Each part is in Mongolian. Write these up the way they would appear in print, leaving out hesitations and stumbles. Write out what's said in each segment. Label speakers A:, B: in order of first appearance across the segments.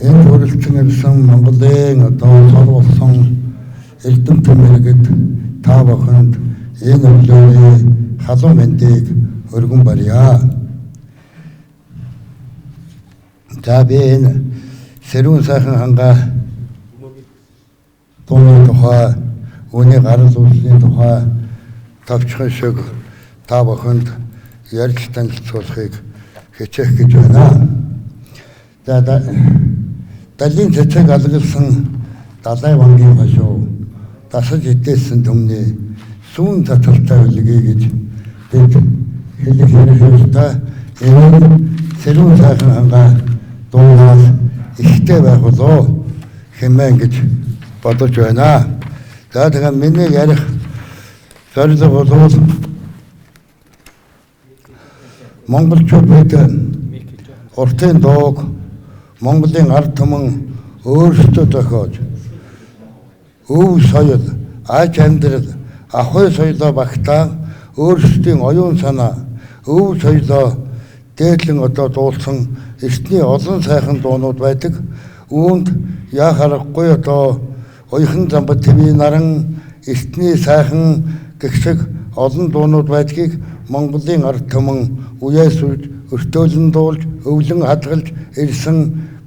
A: энэ хүрэлцэн ирсэн Монголын одоо сурвалсан эрдэм тэмээлгэд та бүхэнд энэ өглөөний халуун мэндийг өргөн барья. За би энэ Сэрүүн сайхан хангаа тооны тухай, үүний гарал үүслийн тухай тавчхан шиг та бүхэнд ярьж танилцуулахыг хичээх гэж байна. За Далийн цэцэг алгалсан далай вангийн хашуу дасаж идээсэн төмний сүүн таталтай үлгий гэж бид хэлэх хэрэгтэй. Энэ Сэрүүн сайхан хангаа дуунаас ихтэй байх болоо хэмээн гэж бодож байна. За тэгээ миний ярих зорилго бол монголчууд бид уртын дууг Монголын ард түмэн өөрсдөө зохиож өв соёл, аж амьдрал, ахуй соёлоо багтаа өөрсдийн оюун санаа, өв соёлоо дээдлэн одоо дуулсан эртний олон сайхан дуунууд байдаг. Үүнд яа харахгүй одоо уяхан замбат твий наран эртний сайхан гэгшиг олон дуунууд байдгийг Монголын ард түмэн үеэс өртөөлөн дуулж, өвлөн хадгалж ирсэн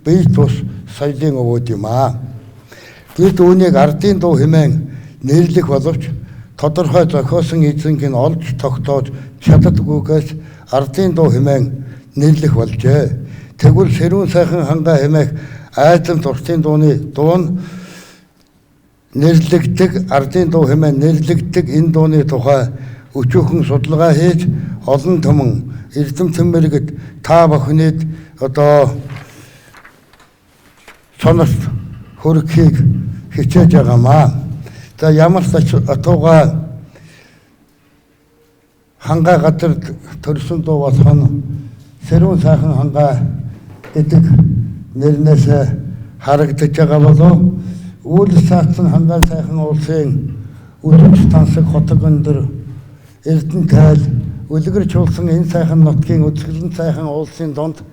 A: бие тус соёлын өвөд юм аа. Бид үүнийг ардын дуу хэмээн нэрлэх боловч тодорхой зохиосон эзэнгийн олж тогтоож чаддаггүйгээс ардын дуу хэмээн нэрлэх болжээ. Тэгвэл Сэрүүн сайхан хангаа хэмээх айдам туртын дууны дуун нэрлэгдэг, ардын дуу хэмээн нэрлэгдэг энэ дууны тухай өчүүхэн судалгаа хийж олон түмэн эрдэм тэмээлгэд та бүхнийд одоо сонорт хөрөхийг хичээж байгаамаа. За ямар ч атууга хангаа газар төрсөн дуу болох нь Сэрүүн сайхан хангаа гэдэг нэрнээс харагдаж байгаа болов үйл саацсан хангаа сайхан улсын өдөрч тансаг хотог өндөр эрдэнэ тайл үлгэр чуулсан энэ сайхан нутгийн үзэсгэлэн сайхан улсын донд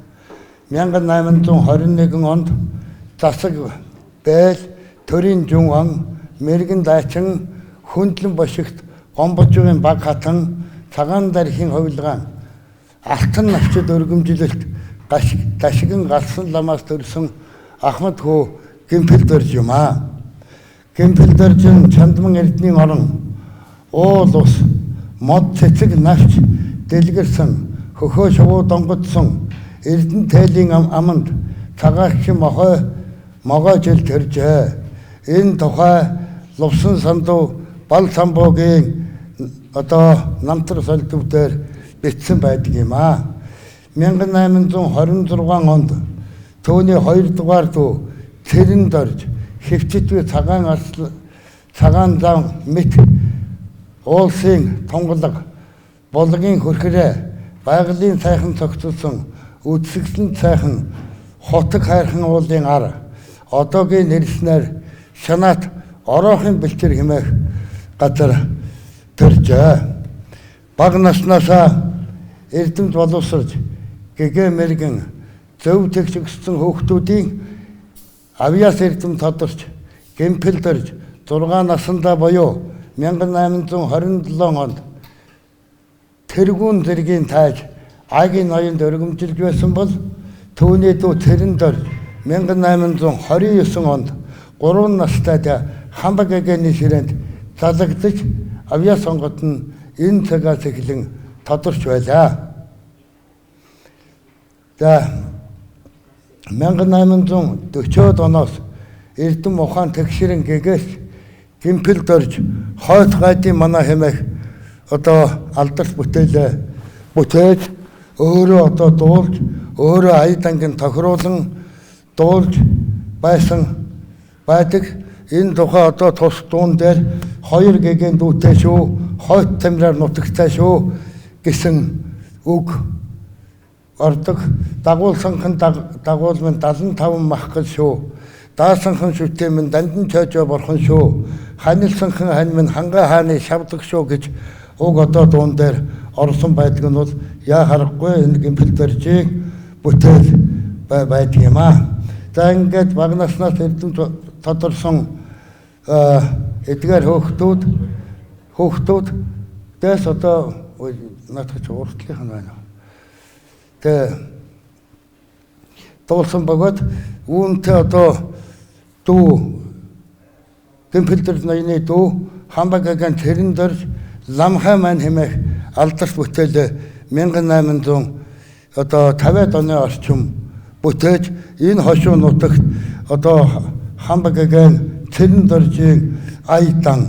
A: 1821 онд засаг бэл төрийн жүн он мэрэгэн дайчин хөндлөн бошигт гомбожгийн баг хатан цагаан дархийн хувилгаан алтан навчид өргөмжилэлт гашигэн галсан ламаас төрсөн Ахмад хөө Гэмпэлдэрж юм аа. Гэмпэлдэржин чандман эрдний орон уул ус мод цэцэг навч дэлгэрсэн хөхөө шувуу донгодсон эрдэнэ тайлийн аманд цагаагч могой жил төржээ. Энэ тухай Лувсан сандуу Бал самбуугийн одоо намтар солилтуудаар бичсэн байдаг юм аа. 1826 онд түүний 2 дугаар дуу Цэрэнд орж хэвчитгүй цагаан зам мэт уулсын тунгалаг болгын хөрхрээ байгалийн сайхан цогцолсон үдсгэлэн сайхан хотог хайрхан уулын ар одоогийн нэрснээр Шанаат ороохын бэлчээр хэмээх газар төржээ. Баг наснаасаа эрдэмт боловсрож гэгээ мэргэн зөв тэгшгсэн хүүхдүүдийн авьяас эрдэм тодорч Гэмпэлдэрж 6 наснда буюу 1827 онд тэргүүн зэргийн тааж Агийн ноёнд өргөмжилж байсан бол түүний дүү Цэрэнд орж 1829 онд 3 настай Хамбаг гэгэний ширээнд залагдаж авьяас сонгот нь энэ цагаас эхлэн тодорч байлаа. За 1840 оноос эрдэм ухаан тэгшэрэн гэгээс Гэмпэлдэрж хойд гайдын манаа хэмээх одоо алдарт бүтээж өөрөө одоо дуулж өөрөө аядангийн тохируулан дуулж байдаг. Энэ тухай одоо тус дуун дээр 2 гэгээн дүүтэй шүү, хойд тамираар нутагтай шүү гэсэн үг ордог. Дагуулсанхан дагуулмын 75 махгал шүү. Даасанхан шүтэмэн дандан чойжоо борхон шүү. Ханилсанхан ханьмын хангаа хааны шавдаг шүү гэж уг одоо дуун дээр орсон байдаг нь бол яа харахгүй энэ Гэмпэлдэржийг бүтээл байдаг юм аа. За ингээд бага наснаас эрдэм тодорсон эдгээр хөөхтүүд дэс одоо наадах уртлынх нь байна. Тэ дуулсан бөгөөд үүнтэй одоо дүү гэмпэлдэр ноёны дүү хамбагагийн тэрэн дорж ламхай маань хэмээх алдарт бүтээл 1800 одоо 50-аад оны орчим бүтээж энэ хошуу нутагт одоо хамбагагийн тэрэн доржийн аядан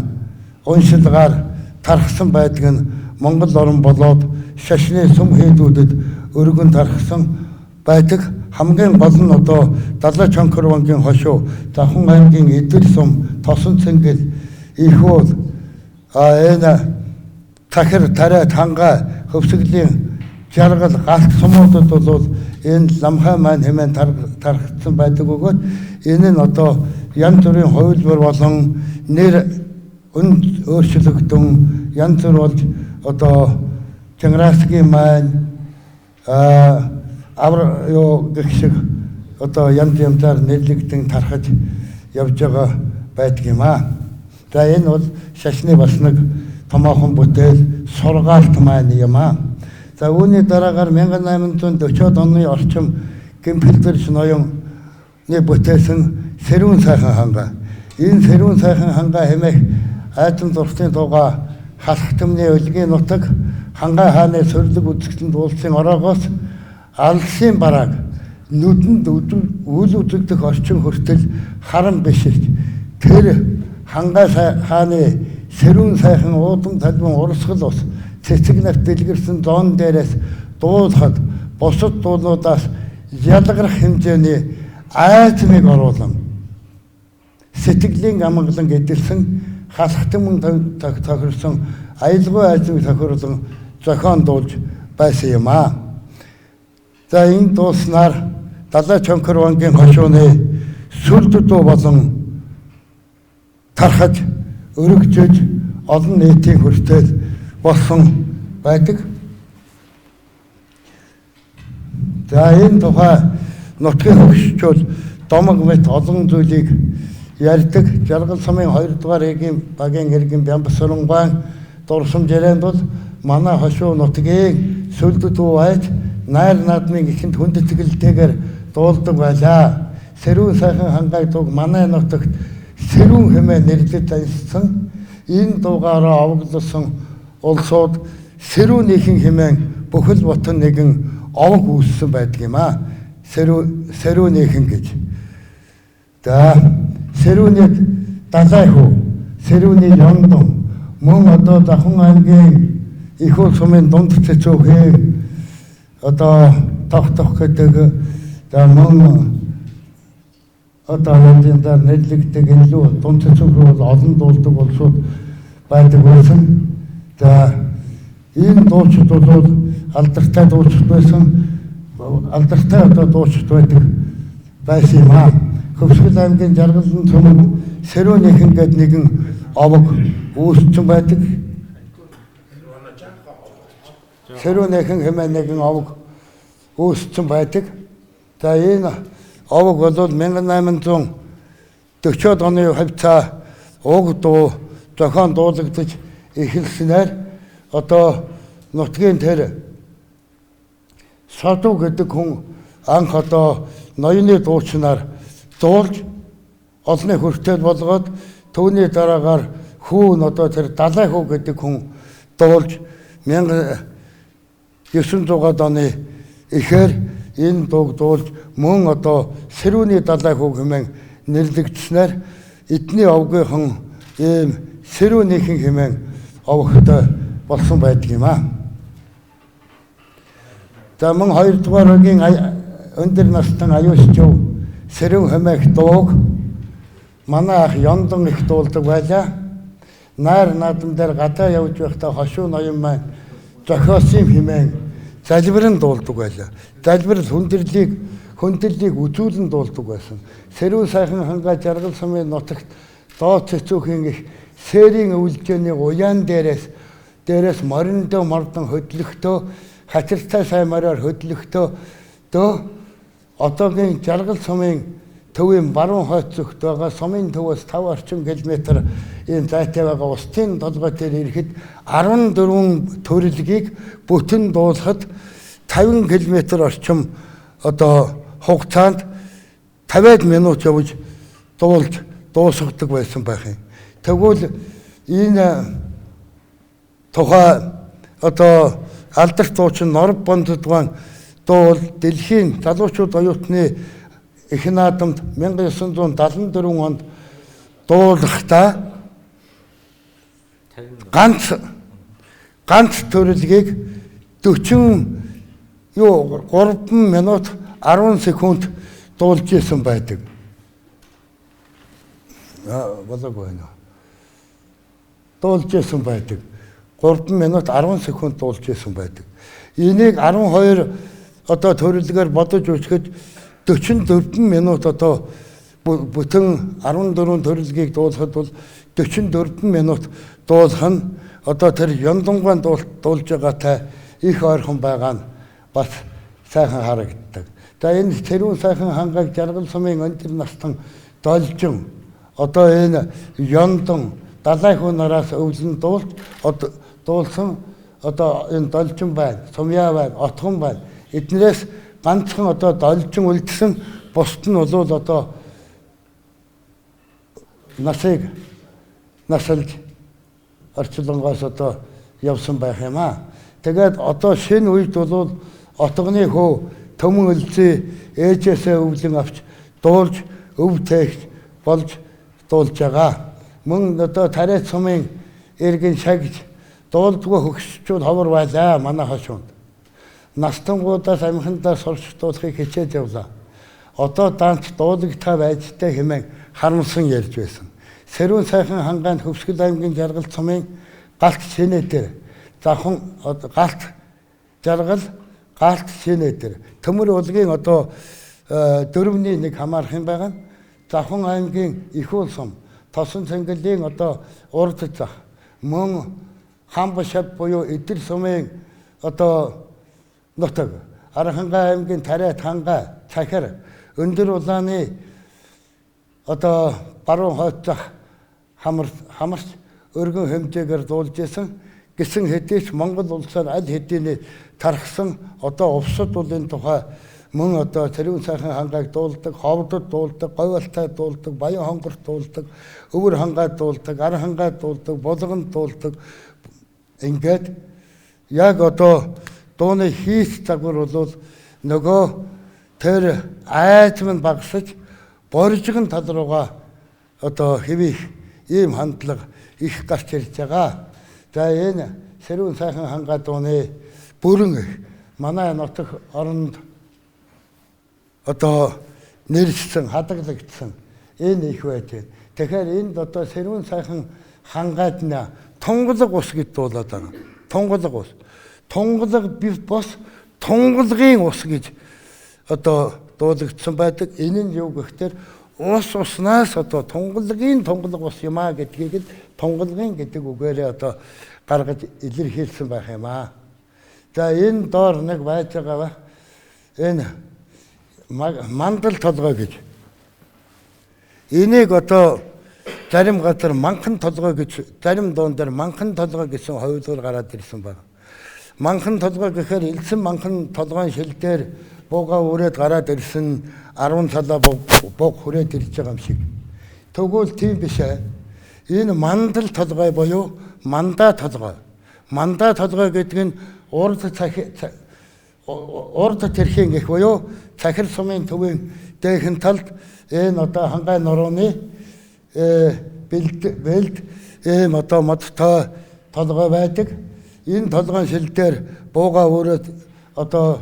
A: уншилгаар тархсан байдаг нь Монгол орн болоод шашны сүм хийдүүдэд өргөн тархсан байдаг. Хамгийн гол нь одоо Далай Чонкорвангийн хошуу Давхан аймгийн Эдэл сум Тосон цэнгэл ихүүл энэ тахир тариа танга хөвсгөлийн жаргал галт сумуудад бол энэ ламхай маань хэмээн тархсан байдаг бөгөөд энэ нь одоо янз бүрийн хувилбар болон нэр өөрчлөгдөн янз бүр болж одоо Чанграскийн маань гэх шиг одоо янзаар нэрлэгдэн тархаж явж байгаа байдаг юм аа. За энэ бол шашны бас нэг томоохон бүтээл сургаалт маань юм аа. За үүний дараагаар 1840-од оны орчим гэмпэлдэрч ноёны бүтээсэн Сэрүүн сайхан ханга. Энэ Сэрүүн сайхан ханга хэмээх айдын зурцын тугаа халахтмны өлгийн нутаг Хангай хааны сөрөлөг үзэгдлэнд уулсын ороогоос алсын барааг нүдэнд үл үзэгдэх орчин хүртэл харан бишиж тэр Хангай хааны Сэрүүн сайхан уудам талбан урсгал ус цэцэг нарт дэлгэрсэн зоон дээрээс дуулахад бусад дуулуудаас ялгарх хэмжээний айцмыг оруулан сэтгэлийн амгалан эдэлсэн халахтмын тохирсон аялгүй айцмыг тохирлон зохион дуулж байсан юм аа. За энэ дууснаар Далай Чонкорвангийн хошууны сүлд дуу болон тархаж өргөжөж олон нийтийн хүртэл болсон байдаг. За энэ тухай нутгийн хөгшчүүд домог мэт олон зүйлийг ярьдаг. Жаргал сумын 2 дугаар багийн иргэн Бямбасурангуан дурсам жаранд бол манай хошуу нутгийн сүлд дуу айж найр наадмын ихэнд хүндэтгэлтэйгээр дуулдаг байлаа. Сэрүүн сайхан хангай дууг манай нутагт Сэрүүн хэмээн нэрлэж таньсан. Энэ дуугаараа овоглосон улсууд Сэрүүнийхэн хэмээн бүхэл бутан нэгэн овог үүссэн байдаг юм аа. Сэрүүнийхэн гэж. За Сэрүүний далай хүү, Сэрүүний Ёндон, мөн одоо Давхан аймгийн Ихүүл сумын дунд цэцүүхэн одоо тогтох гэдэг мөн одоо янзаар нэрлэгдэг илүү дунд цэцүүх бол олон дуулдаг улсууд байдаг байсан. За энэ дуучид бол алдартай дуучид байсан. Алдартай одоо дуучид байсан юм аа. Хөвсгөл аймгийн Жаргалан цөмөнд Сэрүүнийхэн гээд нэгэн овог үүссэн байдаг. Сэрүүнийхэн хэмээн нэгэн овог үүссэн байдаг. За энэ овог бол 1840-од оны хавцаа уг дуу зохион дуулагдаж эхэлснээр одоо нутгийн тэр Содуу гэдэг хүн анх одоо ноёны дуучнаар дуулж олны хүртэл болгоод түүний дараагаар хүүн одоо тэр Далай хүү гэдэг хүн дуулж 1900-ад оны ихээр энэ дууг дуулж мөн одоо Сэрүүний Далай хүү хэмээн нэрлэгдснээр эдний овгийнхан ийм Сэрүүнийхэн хэмээн овогтой болсон байдаг юм аа. За мөн 2 дугаар өгийн өндөр настан аюулчив Сэрүүн хэмээх дууг манай ах Ёндон их дуулдаг байлаа. Найр наадам дээр гадаа явж байхдаа хошуу ноён маань зохиосон хэмээн залбирэн дуулдаг байлаа. Залбирал хүндрэлийг үзүүлэн дуулдаг байсан. Сэрүүн сайхан хангай Жаргал сумын нутагт доод цэцүүхийн их сэрийн өвлжөөний уяан дээрээс мориндоо мордон хөдлөختөө хачиртай сайн мороор хөдлөختөө одоогийн Жаргал сумын төвийн баруун хойд зүгт байгаа сумын төвөөс 5 орчим километр ийм зайтай байгаа устын толгой дээр ирэхэд 14 төрөлгийг бүтэн дуулахад 50 км орчим одоо хугацаанд 50 минут явж дуусгадаг байсан байх юм. Тэгвэл энэ тухай одоо алдарт дуучин Норб Бонддван дуу дэлхийн залуучууд оюутны их наадамд 1974 онд дуулахдаа ганц төрөлгийг 3 минут 10 секунд дуулж исэн байдаг. Болоогүй нэ. Дуулж исэн байдаг. 3 минут 10 секунд дуулж исэн байдаг. Энийг 12 одоо төрөлгөөр бодож үзэхэд 44 минут одоо бүтэн 14 төрөлгийг дуулахад бол 44 минут дуулах нь одоо тэр Ёндонгон дуулж байгаатай их ойрхон байгаа нь бас сайхан харагддаг. За энэ Цэрүүн сайхан хангааг жаргал сумын өндөр настан должин одоо энэ Ёндон далай хүн нараас өвлөн дуулсан одоо энэ должин байна, сумья байна, отхон байна. Эднээс ганцхан одоо должин үлдсэн бусд нь бол одоо насалж орчлонгоос одоо явсан байх юм аа. Тэгээд одоо шинэ үед бол отгоны хөө төмөн үлзээ ээжээсээ өвлөн авч дуулж өв тээгч болж дуулж байгаа. Мөн одоо тариач сумын эргэн шагж дуулдгүй хөгшчүүд ховор байлаа манай хошуунд. Настангуудаас амхандаа сурч дуулахыг хичээж явлаа. Одоо данч дуулагтай байжтай хэмээн харамсан ярьж байсан. Цэрүүн сайхан хангаанд Хөвсгөл аймгийн жаргал сумын галт шинэ дээр завхан галт шинэ дээр төмөр улгийн одоо 4-1 хамаарах юм байгаа. Завхан аймгийн их уул сум Тосон цэнгэлийн одоо урд зах мөн Хамбашав буюу Эдэр сумын одоо нутаг Архангай аймгийн Тариат хангай Цахир өндөр улааны одоо баруун хойд зах хамарч өргөн хэмжээгээр дуулж исэн гисэн хэдийч Монгол улсаар аль хэдийн тархсан одоо увсад улын тухай мөн одоо Цэрүүн сайхан хангааг дуулдаг, ховдод дуулдаг, говьалтай дуулдаг, Баян хонгорт дуулдаг, өвөр хангаад дуулдаг, ар хангаад дуулдаг, булганд дуулдаг. Ингээд яг одоо дууны хийх загвар бол нөгөө тэр айцман багсаж боржигн тал руугаа одоо хэвих ийм хандлага их гарч ирж байгаа. За энэ Цэрүүн сайхан хангаа дууны бүрэн манай нутаг оронд одоо нэршсэн, хадгалагдсан энэ их байж байна. Тэгэхээр энд одоо Цэрүүн сайхан хангаад нэ тунгалаг ус гэж дуулаад байгаа. Тунгалаг ус. Тунгалаг бос тунгалгын ус гэж одоо дуулагдсан байдаг. Энэ нь юу гэхээр уснаас одоо тунгалгын тунгалаг ус юм аа гэдгийг тунгалгын гэдэг үгээрээ одоо гаргаж илэрхийлсэн байх юм аа. За энэ доор нэг байж байгаа ба энэ мандал толгой гэж. Энийг одоо зарим газар манхан толгой гэж, зарим дуун дээр манхан толгой гэсэн хувилбар гараад ирсэн байна. Манхан толгой гэхээр элсэн манхан толгойн шил дээр бууга үрээд гараад ирсэн 10 цалаа бууг хүрээд ирж байгаа юм шиг. Тэгвэл тийм биш ээ. Энэ мандал толгой буюу мандаа толгой. Мандаа толгой гэдэг нь урд тэрхийн гэх буюу Цахир сумын төвийн дээхэн талд энэ одоо хангай нурууны бэлд ийм одоо модтой толгой байдаг. Энэ толгойн шил дээр бууга өрөөд одоо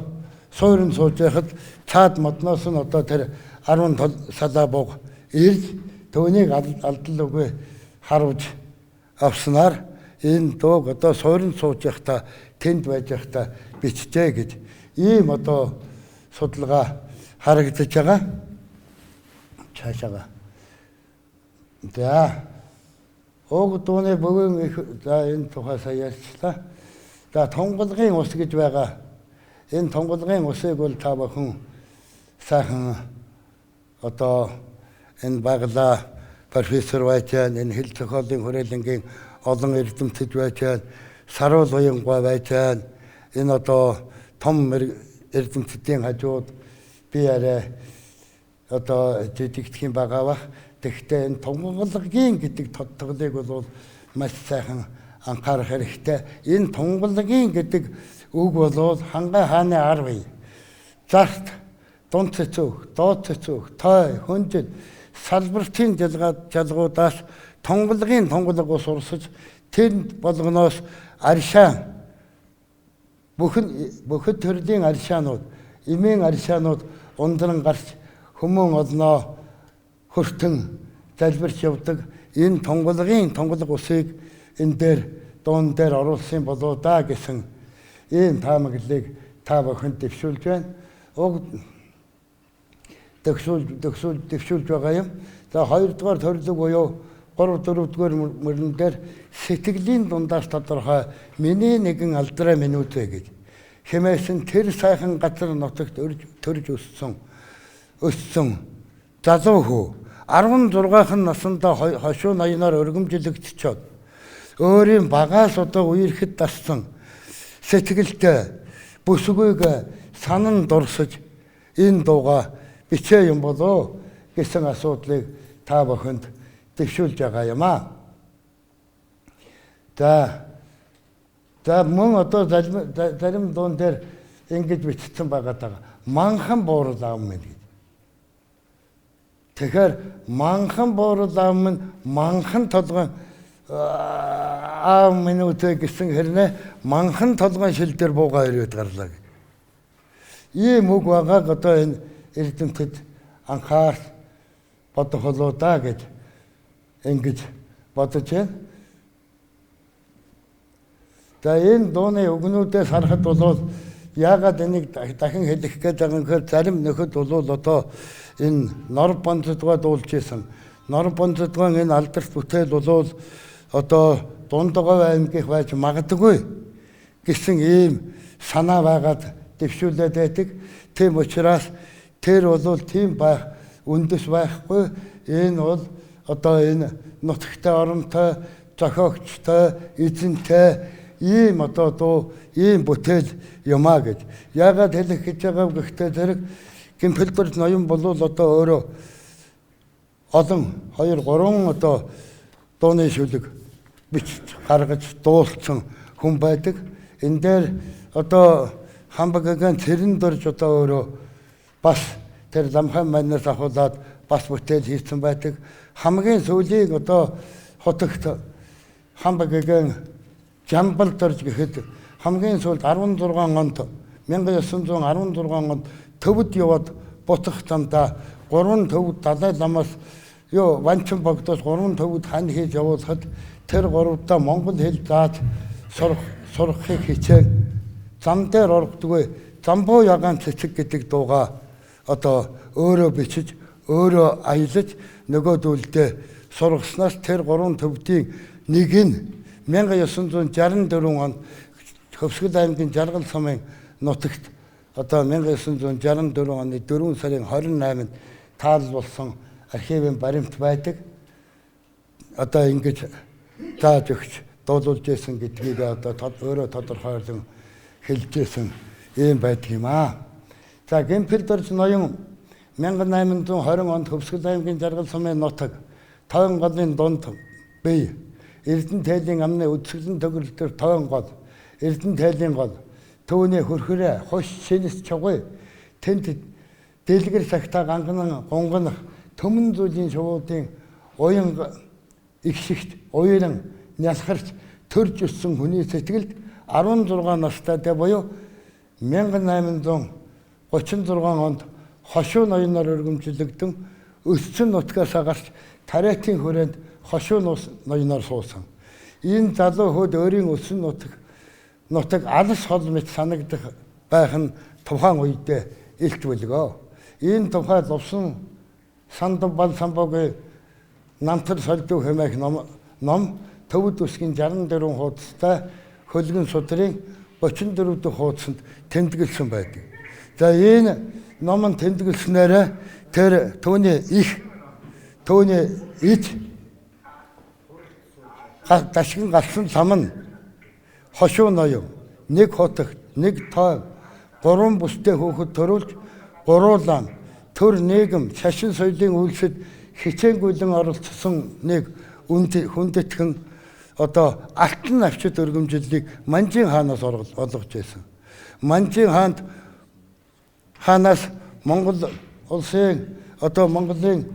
A: суурин сууж байхад цаад модноос нь одоо тэр 10 салаа бууг ирж төвнийг алдал үгүй харуулж авснаар энэ дууг одоо суурин сууж байхдаа тэнд байж байхдаа бичжээ гэж ийм одоо судалгаа харагдаж байгаа. Цаашаага. За уг дууны бөвөн их за энэ тухай сая ярьчлаа. За тунгалгын ус гэж байгаа. Энэ тунгалгын усыг бол та бүхэн сайхан одоо энэ баглаа профессор байж байна, энэ хэл зохиолын хүрээлэнгийн олон эрдэмтэд байж байна, Саруул Уянгой байж байна. Энэ одоо том эрдэмтдийн хажууд би арай одоо жижигдэх юм байгаа ба. Тэгэхдээ энэ тунгалгийн гэдэг тодтоглыг бол маш сайхан анхаарах хэрэгтэй. Энэ тунгалгийн гэдэг үг бол хангай хааны 10 зарт, дунд цэцүүх, доод цэцүүх, той, хүнжил, салбартын жалгуудаас тунгалгийн тунгалаг ус урсаж тэнд болгоноос аршаан бүхэд төрлийн аршаанууд, эмийн аршаанууд ундран гарч хүмүүн олноо хөртөн залбирч явдаг. Энэ тунгалаг усыг энэ дээр дуун дээр оруулсан болоо да гэсэн ийм таамаглалыг та бүхэнд дэвшүүлж байна. Уг дэвшүүлж байгаа юм. За 2 дугаар төрлөг буюу 3 4 дугаар мөрөн дээр сэтгэлийн дундаас тодорхой миний нэгэн алдраа минут вэ гэж хэмээсэн тэр сайхан газар нутагт төрж өссөн залуу хүү 16хан наснда хошуу ноёноор өргөмжлөгдчихэд өөрийн багаас одоо үерхэд дассан сэтгэлтэй бүсгүйг санан дурсаж энэ дууга бичээ юм болоо гэсэн асуудлыг та бүхэнд дэвшүүлж байгаа юм аа. За мөн одоо зарим дуун дээр ингэж бичсэн байгаа даа. Манхан буурал аав минь гэж. Тэгэхээр манхан буурал аав минь манхан толгойн аав минь үтэй гэсэн хэрнээ манхан толгойн шил дээр буугаа ирээд гарлаа гэж. Ийм үг байгааг одоо энэ эрдэмтэд анхаар бодох болоо да гэж ингэж бодож байна. За энэ дууны үгнүүдээс харахад бол яагаад энийг дахин хэлэх гээд байгаа нөхөр зарим нөхөд бол одоо энэ нор бонцодгоо дуулж исэн. Нор бонцодгоо энэ алдарт бүтээл бол одоо Дундгов аймгийнх байж магадгүй гэсэн ийм санаа байгаад дэвшүүлээд байдаг. Тийм учраас тэр бол тийм байх үндэс байхгүй. Энэ бол одоо энэ нутагтай оронтой, зохиогчтой, эзэнтэй ийм одоо дуу ийм бүтээл юмаа гэж. Яагаад хэлэх гэж байгаа гэхдээ зэрэг Гимпэлбэрт ноён бол одоо өөрөө олон 2 3 одоо дууны шүлэг бич гаргаж дуулсан хүн байдаг. Энэ дээр одоо Хамбагагийн цэрэн дорж одоо өөрөө бас тэр ламхан манаас ахуулаад бас бүтээл хийсэн байдаг. Хамгийн сүүлийн одоо хотогт Хамбагагийн Жамбал дорж гэхэд хамгийн сүүлд 16 онд 1916 онд төвд яваад буцах замдаа 3 төвд Далай ламаас Ванчин богдоос 3 төвд хань хийж явуулахад тэр 3-даа монгол хэл зааж сурахыг хичээн зам дээр ордоггүй замбуу ягаан цэцэг гэдэг дууга одоо өөрөө бичиж өөрөө аялаж нөгөөдөлдөө сургаснаас тэр 3 төвдийн нэг нь 1964 онд Хөвсгөл аймгийн Жаргал сумын нутагт одоо 1964 оны 4 сарын 28-нд таалбулсан архивын баримт байдаг. Одоо ингэж зааж өгч дуулуулж исэн гэдгийг одоо өөрөө тодорхойлон хэлж исэн юм байдаг юм аа. За Гимпэлбэрт ноён 1820 онд Хөвсгөл аймгийн Жаргал сумын нутаг Тойн голын дунд бий Эрдэнэ тайлийн амны үдсгэлэн төгөлдөр Тойн гол, Эрдэнэ тайлийн гол, төвний хөрхөрөө, хош шинэс чугуй, тэнд дэлгэр цагтаа ганганан гунганах, төмөн зүйлийн шувуудын уян ихшигт, уйлан нялхарч төрж өссөн хүний сэтгэлд 16 настай буюу 1836 онд хошуу ноёноор өргөмжлөгдөн өссөн нутгаас гарч тариатын хүрээнд хошуу ноёноор суусан. Энэ залуу хүүд өөрийн өссөн нутаг алс хол мэт санагдах байх нь тухайн үедээ илт бүлгөө. Энэ тухай лувсан Сандбал самбогийн намтар солиду хэмээх ном төвд үсгийн 64 хуудастай хөлгөн судрын 34 дахь хуудасанд тэмдэглэсэн байдаг. За энэ номон тэмдэглэснээр тэр түүний эд дашгин галсан лам нь хошуу ноён нэг хотогт нэг тоо гурван бүстэй хөөхд төрүүлж гуруулан төр нийгэм шашин соёлын үйлсэд хичээнгүйлэн оролцсон нэг хүндэтгэн одоо алтан навчид өргөмжлөлийг Манжин хаанаас олгож байсан. Манжин хаанаас Монгол улсын одоо Монголын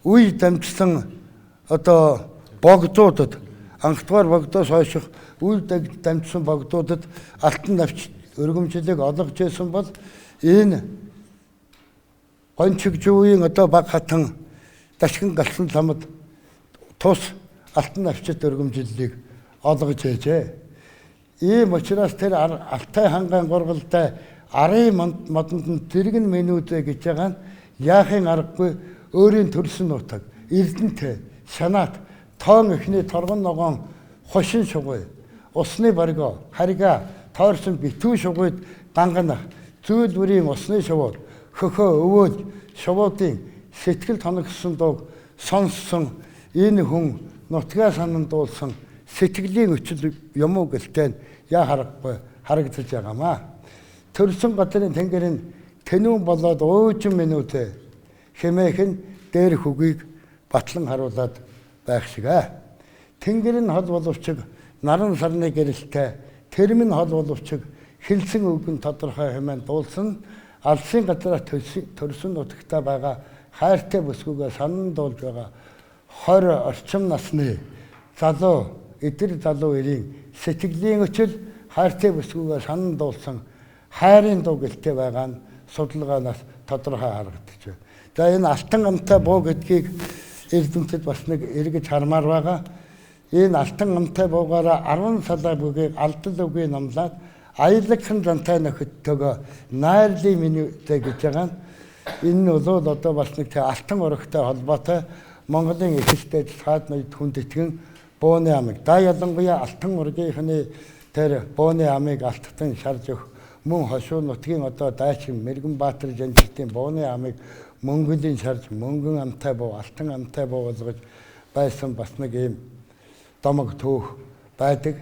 A: үе дамжсан одоо богдуудад анхдугаар богдоос хойших үе дамжсан богдуудад алтан навч өргөмжлөлийг олгож байсан бол энэ гончигжуугийн одоо баг хатан дашгин галсан ламд тус алтан навчид өргөмжлөлийг олгож ээжээ. Ийм учраас тэр Алтай хангаан гургалтай арын модонд нь зэрэг минутэ гэж байгаа нь яахын аргагүй өөрийн төрсөн нутаг Эрдэнэт Шанаат тоон эхний торгон ногоон хошин шугуй усны барго харига тойрсон битүү шугуйд ганганах зүйл бүрийн усны шувууд хөхөө өвөөл шувуудын сэтгэл тоногсон дуу сонссон энэ хүн нутгаа санандуулсан сэтгэлийн өчл юм уу гэлтэй яа харахгүй харагдаж байгаамаа. Төрсөн газрын тэнгэрийн тэнүүн болоод уучин минутэ хэмээхэн дээр хөгийг батлан харуулад байх шигэ. Тэнгэрийн хол боловчиг наран сарны гэрэлтэй тэрмэн хол боловчиг хэлсэн үгэн тодорхой хэмээн дуулсан алсын газраа төрсөн нутагтаа байгаа хайртай бүсгүйгээ санандуулж байгаа 20 орчим насны залуу эдэр залуу ирийн сэтгэлийн өчл хайртай бүсгүйгээ санандуулсан хайрын дуу гэлтэй байгаа нь судалгаанаас тодорхой харагдаж байна. За энэ алтан амтай буу гэдгийг Эрдэнэтэд бас нэг эргэж хармаар байгаа. Энэ алтан амтай буугаараа 10 салаа бүгийг алдал үгүй номлаад аялагхан зантай нөхөдтэйгөө найрлын минутэ гэж байгаа нь энэ бол одоо бас нэг алтан урагтай холбоотой Монголын ихтэй цаад ноёд хүндэтгэн бууны амыг да ялангуяа алтан ургийнхны тэр бууны амыг алтан шарж өгөх мөн хошуу нутгийн одоо дайчин Мэргэн Баатар жанжигтын бууны амыг мөнгөлийн шарж мөнгөн амтай буу алтан амтай буу болгож байсан бас нэг юм домог төөх байдаг.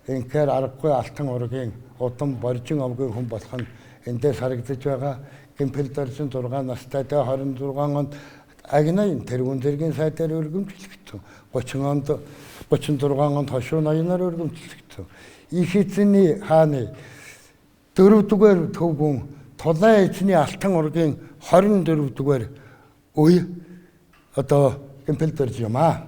A: Инхээр аргагүй алтан ургийн удам боржин овгийн хүн болох нь эндээс харагдаж байгаа. Гэмпэл доржин 6 настай 26 онд агнайн тэрүүн зэргийн сайдаар өргөмжлөгдсөн. 36 онд хошуу ноёноор өргөмжлөгдсөн. Их эзний хааны 4-р төвгүн Тулайн эзний алтан ургийн 24-р үе одоо гэмпэл дорж юм аа.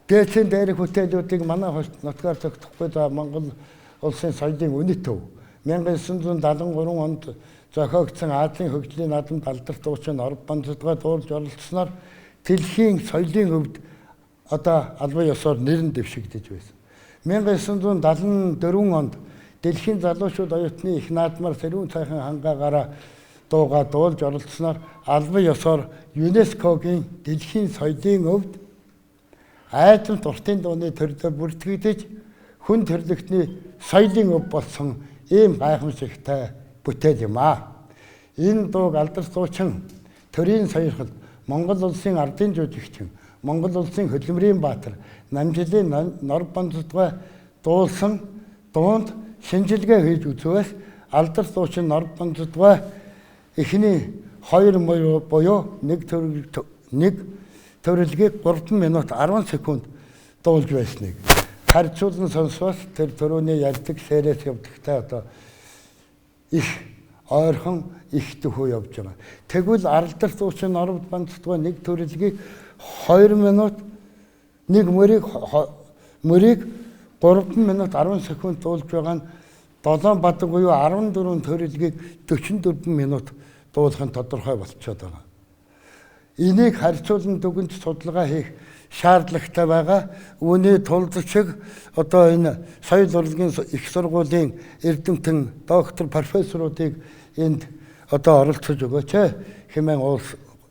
A: Дээдсийн дээрх бүтээлүүдийг манай нутгаар тогтохгүй Монгол улсын соёлын үнэт төв 1973 онд зохиогдсон Азийн хөгжлийн наадамд алдарт дуучин Орбан Цэдгай дуулж оролцсноор дэлхийн соёлын өвд одоо албан ёсоор нэрэн дэвшигдэж байсан. 1974 онд дэлхийн залуучууд оюутны их наадмаар Сэрүүн цайхан хангаагаараа дуугаа дуулж оролцсноор албан ёсоор ЮНЕСКОгийн дэлхийн соёлын өвд айдам туртын дууны төрлөөр бүртгэгдэж хүн төрлөختний соёлын өв болсон ийм гайхамшигтай бүтээл юм аа. Энэ дууг алдарт дуучин төрийн саяхал Монгол улсын ардын жүжигчин Монгол улсын хөдөлмөрийн баатар Намжилын Норбан Цэдгай дуулсан дуунд шинжилгээ хийж үзвээс алдарт дуучин Норбан Цэдгай эхний 2 буюу нэг төрөлгийг 3 минут 10 секунд дуулж байсныг харьцуулан сонсвол тэр төрөний ярьдаг сэрээс явдагтай одоо их ойрхон их төхөө явж байгаа. Тэгвэл алдарт дуучин Норбан Цэдгай нэг төрөлгийг 2 минут нэг мөрийг 3 минут 10 секунд дуулж байгаа нь 7 бадаг буюу 14 төрөлгийг 44 минут дуулах нь тодорхой болчиход байгаа. Энийг харьцуулан дүгнж судалгаа хийх шаардлагатай байгаа. Үүний тулд шиг одоо энэ соёл урлагийн их сургуулийн эрдэмтэн доктор профессоруудыг энд одоо оролцож өгөөч хэмээн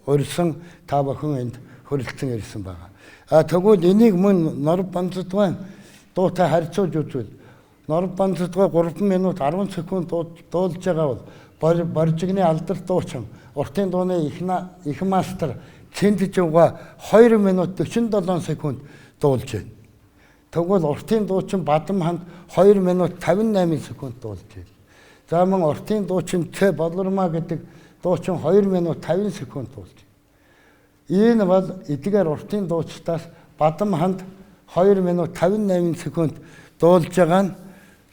A: урьсан та бүхэн энд хүрэлцэн ирсэн байгаа. Тэгвэл энийг мөн Норбан Цэдгай дуутай харьцуулж үзвэл Норбан Цэдгай 3 минут 10 секунд дуулж байгаа бол Боржигны алдар дуучин уртын дууны их мастер Цэндижуга 2 минут 47 секунд дуулж байна. Тэгвэл уртын дуучин Бадамханд 2 минут 58 секунд дуулж байна. За мөн уртын дуучин Цэ Болормаа гэдэг дуучин 2 минут 50 секунд дуулж байна. Энэ бол эдгээр уртын дуучдаас Бадамханд 2 минут 58 секунд дуулж байгаа нь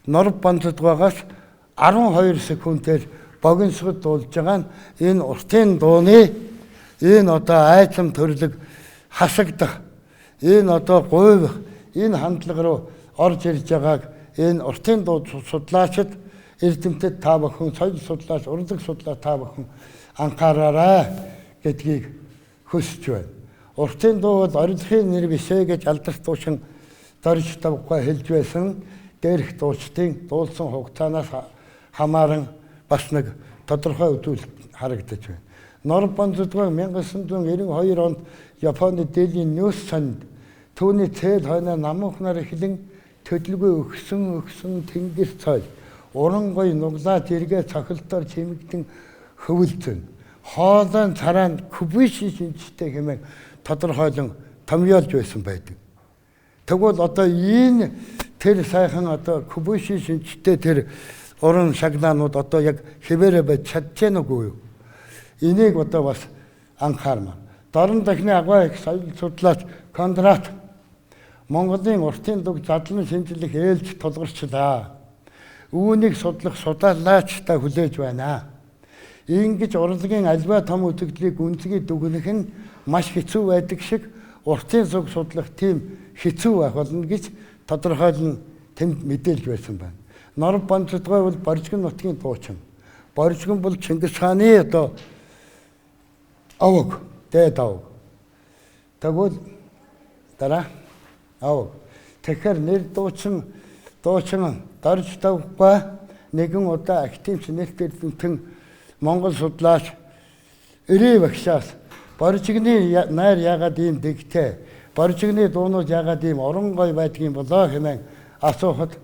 A: Норб Бандадгаагаас 12 секундээр богиносгод дуулж байгаа нь энэ уртын дууны энэ одоо айцам төрлөг хасагдах энэ одоо гуйвах энэ хандлага руу орж ирж байгааг энэ уртын дуу судлаачид эрдэмтэд та бүхэн соёл судлаач, урлаг судлаач та бүхэн анхаараарай гэдгийг хүсэж байна. Уртын дуу бол орилгын нэр бишээ гэж алдарт дуучин Дорж Тавга хэлж байсан. Дээрх дуучдын дуулсан хугацаанаас хамааран бас нэг тодорхой үзүүлэлт харагдаж байна. Норб Бандадгааг 1992 онд Японы Daily News санд түүний цээл хойно намуухнаар эхлэн төдөлгүй өгсөн тэнгэр цай уран гой нуглаад эргээ цохилтоор чимэгдэн хөвөлцөн хоолойн цараанд Кубиши шинжтэй хэмээн тодорхойлон томьёолж байсан байдаг. Тэгвэл одоо энэ тэр сайхан одоо Кубиши шинжтэй тэр уран шагнаанууд одоо яг хэвээрээ байж чадчихээнгүй юу? Энийг одоо бас анхаармаа. Дорн дахны агуу их соёл судлаач Кондрат Монголын уртын дуг задлан шинжлэх ээлж тулгарчлаа. Үүнийг судлах судаалаачтай хүлээж байна. Ингэж урлагийн альва том үзэгдлийг үнцгийг дүгнэх нь маш хэцүү байдаг шиг уртын зүг судлах тийм хэцүү байх болно гэж тодорхойлон тэнд мэдээлж байсан байна. Норб Бандадгай бол Боржигн нутгийн дуучин. Боржигн бол Чингис хааны одоо авог, дээд авог. Тэгвэл дараа авог. Тэгэхээр нэр дуучин Дорж Тавга нэгэн удаа актив нэртэй эрдэмтэн Монгол судлаач Ирээ багшаас Боржигны найр яагаад ийм дэгтэй, Боржигны дуунууд яагаад ийм орон гой байдгийн болоо хэмээн асуухад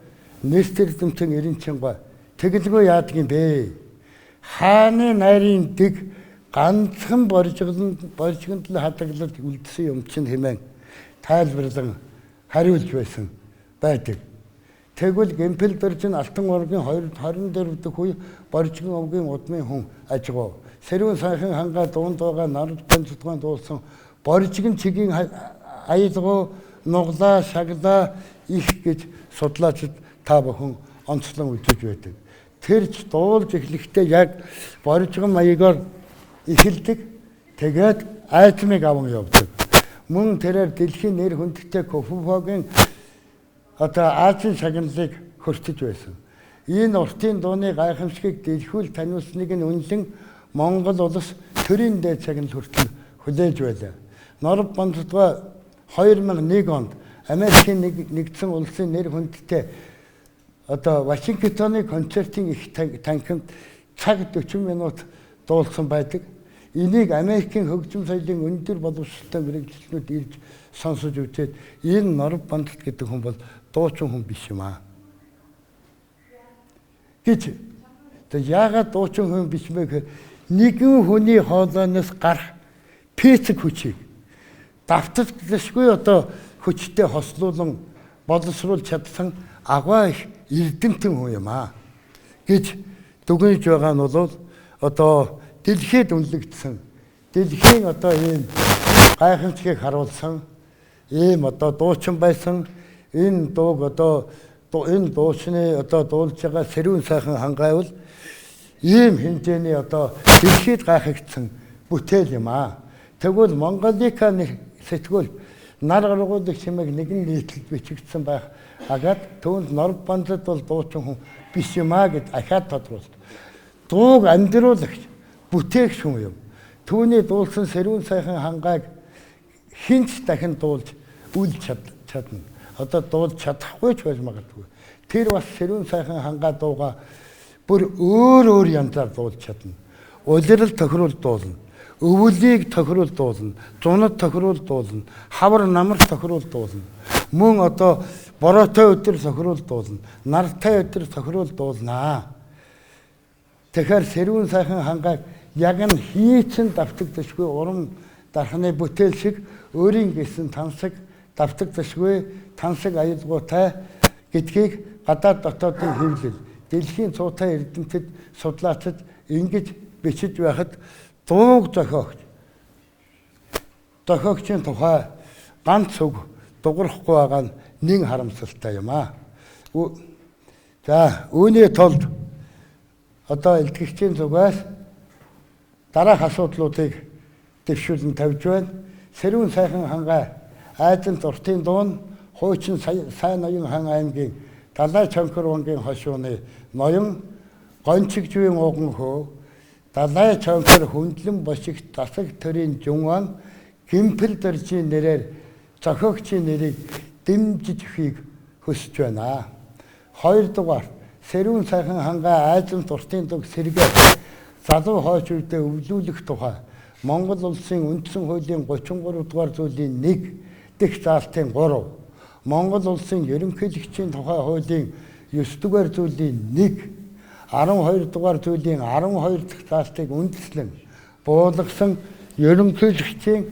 A: нэртэй эрдэмтэн Ирэнчингой тэгэлгүй яадаг юм бэ? Хааны найрын дэг ганцхан Боржигнд л хадгалалт үлдсэн юм чинь хэмээн тайлбарлан хариулж байсан байдаг. Тэгвэл Гэмпэлдэржин Алтан ургийн 24 дэх үе Боржигн овгийн удмын хүн ажигуу. Сэрүүн сайхан хангаа дунд байгаа Норб Бандадгай дуулсан Боржигн чигийн аялгуу нуглаа шаглаа их гэж судлаачид та бүхэн онцлон үзэж байдаг. Тэрч дуулж эхлэхдээ яг Боржигн маягаар эхэлдэг. Тэгээд айцмыг аван явдаг. Мөн тэрээр дэлхийн нэр хүндтэй Кофуфогийн одоо Азийн шагналыг хөртөж байсан. Энэ уртын дууны гайхамшигыг дэлхүүл таниулсныг нь үнэлэн Монгол улс төрийн дээд шагнал хүртэл хүлээж байлаа. Норб Бандадгай 2001 онд Америкийн нэгдсэн улсын нэр хүндтэй одоо Вашингтоны концертын их танхимд цаг 40 минут дуулсан байдаг. Энийг Америкийн хөгжим соёлын өндөр боловсролтой мэргэжилтнүүд ирж сонсож үзээд энэ Норб Бандад гэдэг хүн бол дуучин хүн биш юм аа. Гэж яагаад дуучин хүн биш бэ гэхээр нэгэн хүний хоолойноос гарах пэцэг хүчийг давтагдшгүй одоо хүчтэй хослуулан боловсруулж чадсан агуу их эрдэмтэн хүн юм аа гэж дүгнэж байгаа нь бол одоо дэлхийд үнэлэгдсэн дэлхийн одоо ийм гайхамшигыг харуулсан ийм одоо дуучин байсан энэ дууг одоо энэ дуучны одоо дуулж байгаа сэрүүн сайхан хангайвал ийм хэмжээний одоо дэлхийд гайхагдсан бүтээл юм аа. Тэгвэл Монголиканы сэтгүүл нар гаргуулагч хэмээг нэгэн нийтлэлд бичигдсэн байх агаад түүнд Норб Бандад бол дуучин хүн биш юм аа гэд ахаад тодруулт. Дууг амьдруулагч бүтээгч хүн юм. Түүний дуулсан сэрүүн сайхан хангайг хинч дахин дуулж үлж чадна. Одоо дуулж чадахгүй ч байж магадгүй. Тэр бас сэрүүн сайхан хангай дууга бүр өөр янзаар дуулж чадна. Улирал тохируул дуулна. Өвөлийг тохируул дуулна. Зунад тохируул дуулна. Хавар намар тохируул дуулна. Мөн одоо бороотой өдөр тохируул дуулна. Нартай өдөр тохируул дуулнаа. Тэгэхээр Сэрүүн сайхан хангааг яг нь хийцэн давтагдашгүй урам дархны бүтээл шиг өөрийн гэсэн тансаг давтагдашгүй тансаг аюулгуутай гэдгийг гадаад дотоодын хэвлэл дэлхийн цуутай эрдэмтэд судлаачид ингэж бичиж байхад дууг зохиогчийн тухай ганц үг дуурахгүй байгаа нь нэг харамсалтай юм аа. За үүний тулд одоо илтгэгчийн зүгээс дараах асуудлуудыг дэвшүүлэн тавьж байна. Сэрүүн сайхан хангай айдын зуртын дуун хуучин сайн ноён хан аймгийн Далай Чонхор онгийн хошууны ноён гончигжвийн уган хөө Далай Чонхор хүндлэн бошигт засаг төрийн жунван гимпэл дөржийн нэрээр зохиогчийн нэрийг дэмжиж өгөхийг хүсэж байна. Хоёрдугаар Сэрүүн сайхан хангай айдын зуртын дуг сэргээ залуу хойч үедээ өвлүүлэх тухай Монгол улсын үндсэн хуулийн 33 дугаар зүйлийн 1 дэх заалтын 3, Монгол улсын ерөнхийлөгчийн тухай хуулийн 9 дугаар зүйлийн 1, 12 дугаар зүйлийн 12 дахь заалтыг үндэслэн буулгасан ерөнхийлөгчийн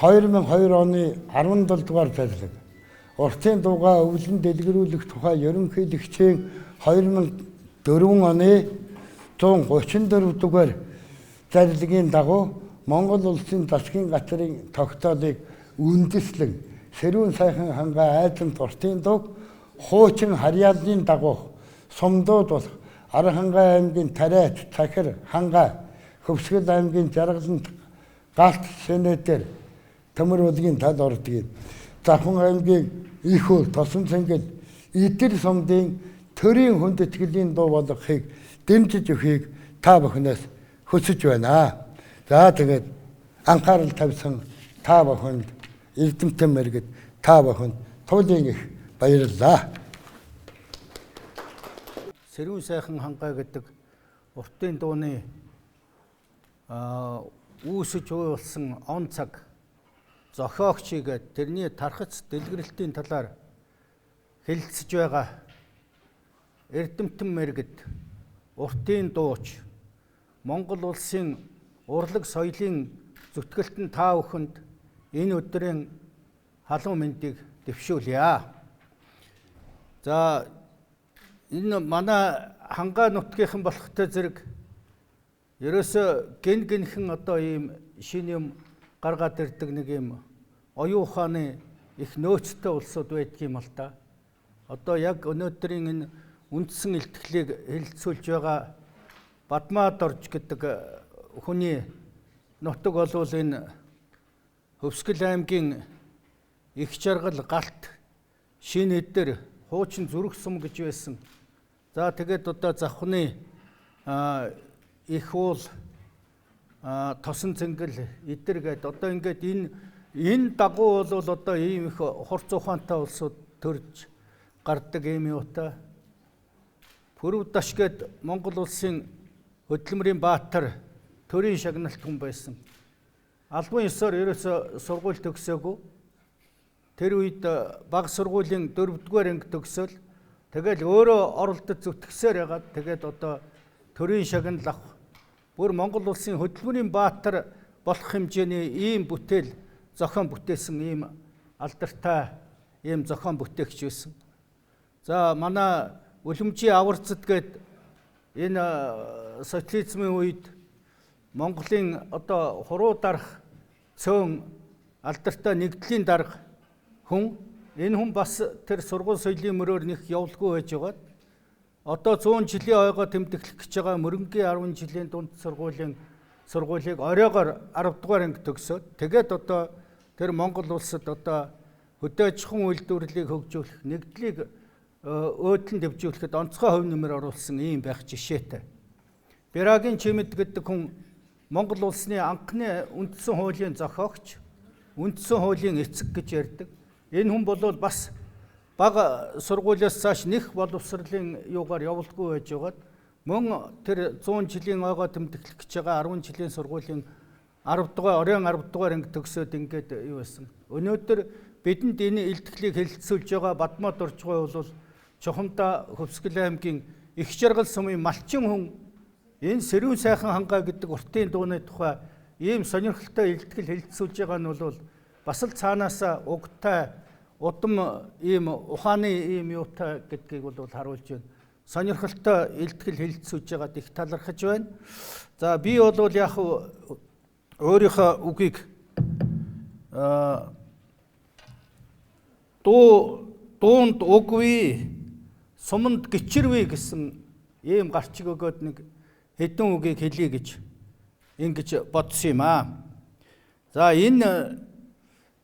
A: 2002 оны 17 дугаар зарлиг, уртын дуугаа өвлөн дэлгэрүүлэх тухай ерөнхийлөгчийн 2004 оны 134 дугаар зарлагын дагуу Монгол улсын засгийн газрын тогтоолыг үндэслэн Сэрүүн сайхан хангай айдын зуртын дуг хуучин харьяаллын дагуу сумдууд болох Архангай аймгийн Тариач, Цахир, Хангай, Хөвсгөл аймгийн Жаргалант, Галт, Сэнэтэр төмөр уулгийн тал ордгийн Завхан аймгийн Ихүүл, Тосон цэнгэл эдгээр сумдын төрийн хүндэтгэлийн дуу болгохыг дэмжиж өгөхийг та бүхнээс хүсэж байна. За тэгээд анхаарал тавьсан та бүхэнд эрдэмтэн мэргэд та бүхэнд туйлын их баярлалаа.
B: Сэрүүн сайхан хангай гэдэг уртын дууны үүсэж уйлсан он цаг зохиогчийг тэрний тархац дэлгэрэлтийн талаар хэлэлцэж байгаа эрдэмтэн мэргэд уртын дууч Монгол улсын урлаг соёлын зүтгэлтэн та бүхэнд энэ өдрийн халуун мэндийг дэвшүүлье. За энэ манай хангай нутгийнхан болохтой зэрэг ерөөсө гинхэн одоо ийм шин юм гаргаад ирдэг нэг юм оюун ухааны их нөөцтэй улсууд байдаг юм л да. Одоо яг өнөөдрийн энэ үндсэн илтгэлийг хэлэлцүүлж байгаа Бадмаад орж гэдэг хүний нутаг болвол энэ Хөвсгөл аймгийн Их Жаргал, Галт, Шин эдэр хуучин зүрх сум гэж байсан. За тэгээд одоо Завхны Их уул, Тосон цэнгэл эдэр гээд одоо ингээд энэ дагуу бол одоо ийм их хурц ухаантай улсууд төрж гардаг ийм юутай. Пүрэв Даш гээд Монгол улсын хөдөлмөрийн баатар төрийн шагналт хүн байсан. Албан ёсоор ерөөсө сургууль төгсөөгүй. Тэр үед бага сургуулийн 4-р анги төгсөөл тэгэл өөрөө оролдож зүтгэсээр ягаад тэгээд одоо төрийн шагнал авах бүр Монгол улсын хөдөлмөрийн баатар болох хэмжээний ийм бүтээл зохион бүтээсэн ийм алдартай ийм зохион бүтээгч байсан. За манай Үлэмжийн аварцад гээд энэ социализмын үед Монголын одоо хуруу дарах цөөн алдартай нэгдлийн дарга хүн энэ хүн бас тэр сургууль соёлын мөрөөр нэг явуулгүй байж байгаад одоо 100 жилийн ойгоо тэмдэглэх гэж байгаа мөрөнгийн 10 жилийн дунд сургуулийг оройгоор 10 дугаар анги төгсөөд тэгээд одоо тэр Монгол улсад одоо хөдөө аж ахуйн үйлдвэрлэлийг хөгжүүлэх, нэгдлийг өөдлөн дэвжүүлэхэд онцгой хувь нэмэр оруулсан ийм байх жишээтэй. Берагийн Чимэд гэдэг хүн Монгол улсны анхны үндсэн хуулийн зохиогч, үндсэн хуулийн эцэг гэж ярьдаг. Энэ хүн бол бас бага сургуулиас цааш нэх боловсролын юугаар явуулгүй байж байгаад мөн тэр 100 жилийн ойгоо тэмдэглэх гэж байгаа 10 жилийн сургуулийн 10 дугаар оройн 10 дугаар анги төгсөөд ингээд юу байсан. Өнөөдөр бидэнд энэ илтгэлийг хэлэлцүүлж байгаа Бадмаад орж байгаа бол чухамдаа Хөвсгөл аймгийн Их Жаргал сумын малчин хүн Энэ Сэрүүн сайхан хангаа гэдэг уртын дууны тухай ийм сонирхолтой илтгэл хэлэлцүүлж байгаа нь бол бас л цаанаас угтай удам ийм ухааны ийм юутай гэдгийг бол харуулж байна. Сонирхолтой илтгэл хэлэлцүүлж байгаад их талархаж байна. За би бол яг өөрийнхөө үгийг дуунд үгүй суманд гिचэрвэ гэсэн ийм гарчиг өгөөд нэг хэдэн үгийг хэлье гэж ингэж бодсон юм аа. За энэ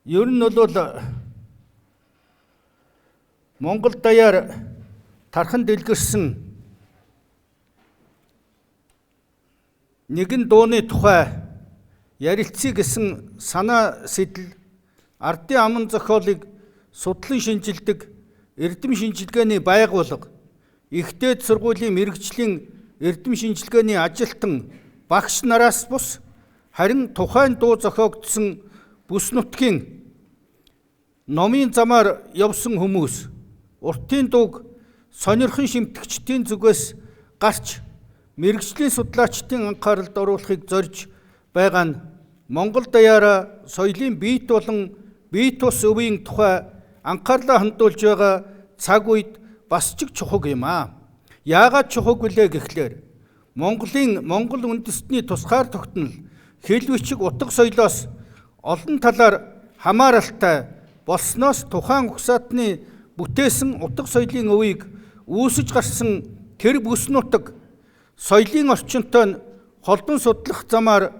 B: ер нь бол Монгол даяар тархан дэлгэрсэн нэгэн дууны тухай ярилцъя гэсэн санаа сэтэл ардын аман зохиолыг судлан шинжилдэг эрдэм шинжилгээний байгууллага ихтэй сургуулийн мэрэгжлийн эрдэм шинжилгээний ажилтан багш нараас бус харин тухайн дуу зохиогдсон бүс нутгийн номын замаар явсан хүмүүс уртын дууг сонирхон шимтгчдийн зүгээс гарч мэрэгжлийн судлаачдын анхааралд оруулахыг зорж байгаа нь Монгол даяараа соёлын биет болон бие тус өвийн тухай анхаарлаа хандуулж байгаа цаг үед бас ч чухал юм аа. Яагаад чухал вүлээ гэхлээр Монгол үндэстний тусгаар тогтнол хэл бичиг утга соёлоос олон талаар хамааралтай болсноос тухайн угсаатны бүтээсэн утга соёлын өвийг үүсэж гарсан тэр бүс нутаг соёлын орчинтой холбон судлах замаар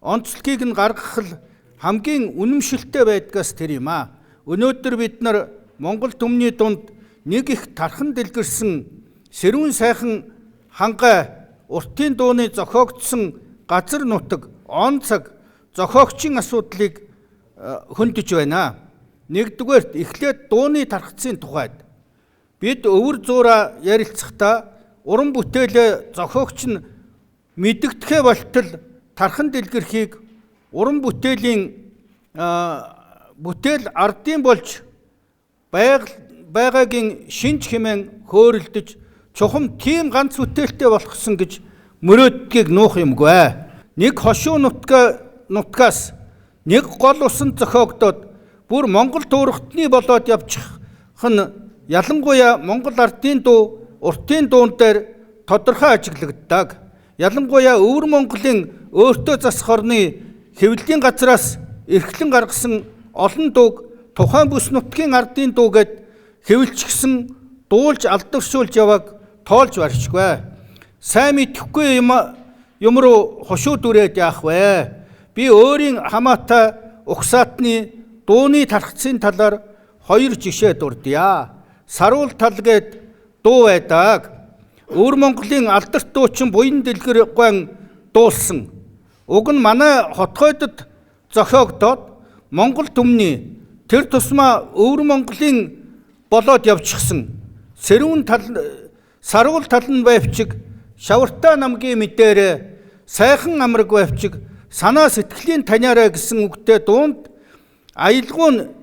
B: онцлогийг нь гаргах л хамгийн үнэмшилтэй байдгаас тэр юм аа. Өнөөдөр бид нар Монгол түмний дунд нэг их тархан дэлгэрсэн Сэрүүн сайхан хангаа уртын дууны зохиогдсон газар нутаг он цаг зохиогчийн асуудлыг хөндөж байна. Нэгдүгээрт эхлээд дууны тархацын тухайд бид өвөр зуураа ярилцахдаа уран бүтээлээ зохиогч нь мэдэгдэхэ болтол тархан дэлгэрхийг уран бүтээл ардын болж байгаагийн шинж хэмээн хөөрөлдөж чухам тийм ганц бүтээлтэй болгосон гэж мөрөөдгийг нуух юмгүй. Нэг хошуу нутгаас нэг гол усанд зохиогдоод бүр Монгол туурхтны болоод явчих нь ялангуяа Монгол ардын дуу уртын дуун дээр тодорхой ажиглагддаг. Ялангуяа өвөр Монголын өөртөө засах орны хэвлэлийн газраас эрхлэн гаргасан олон дууг тухайн бүс нутгийн ардын дуу гэд хэвлчихсэн дуулж алдаршуулж яваг тоолж барьчихгүй. Сайн мэдэхгүй юм руу хошуу дүрээд яах вэ? Би өөрийн хамаатай угсаатны дууны тархацын талаар хоёр жишээ дурдъя. Саруул тал гээд дуу байдаг. Өвөр Монголын алдарт дуучин Буян Дэлгэр гуан дуулсан. Уг нь манай хотгойдод зохиогдоод Монгол түмний тэр тусмаа өвөр Монголын болоод явчихсан. Саруул тал нь байвчиг шавартай намгийн мэдээр сайхан амраг байвчиг санаа сэтгэлийн таниараа гэсэн үгтэй дуунд аялгуун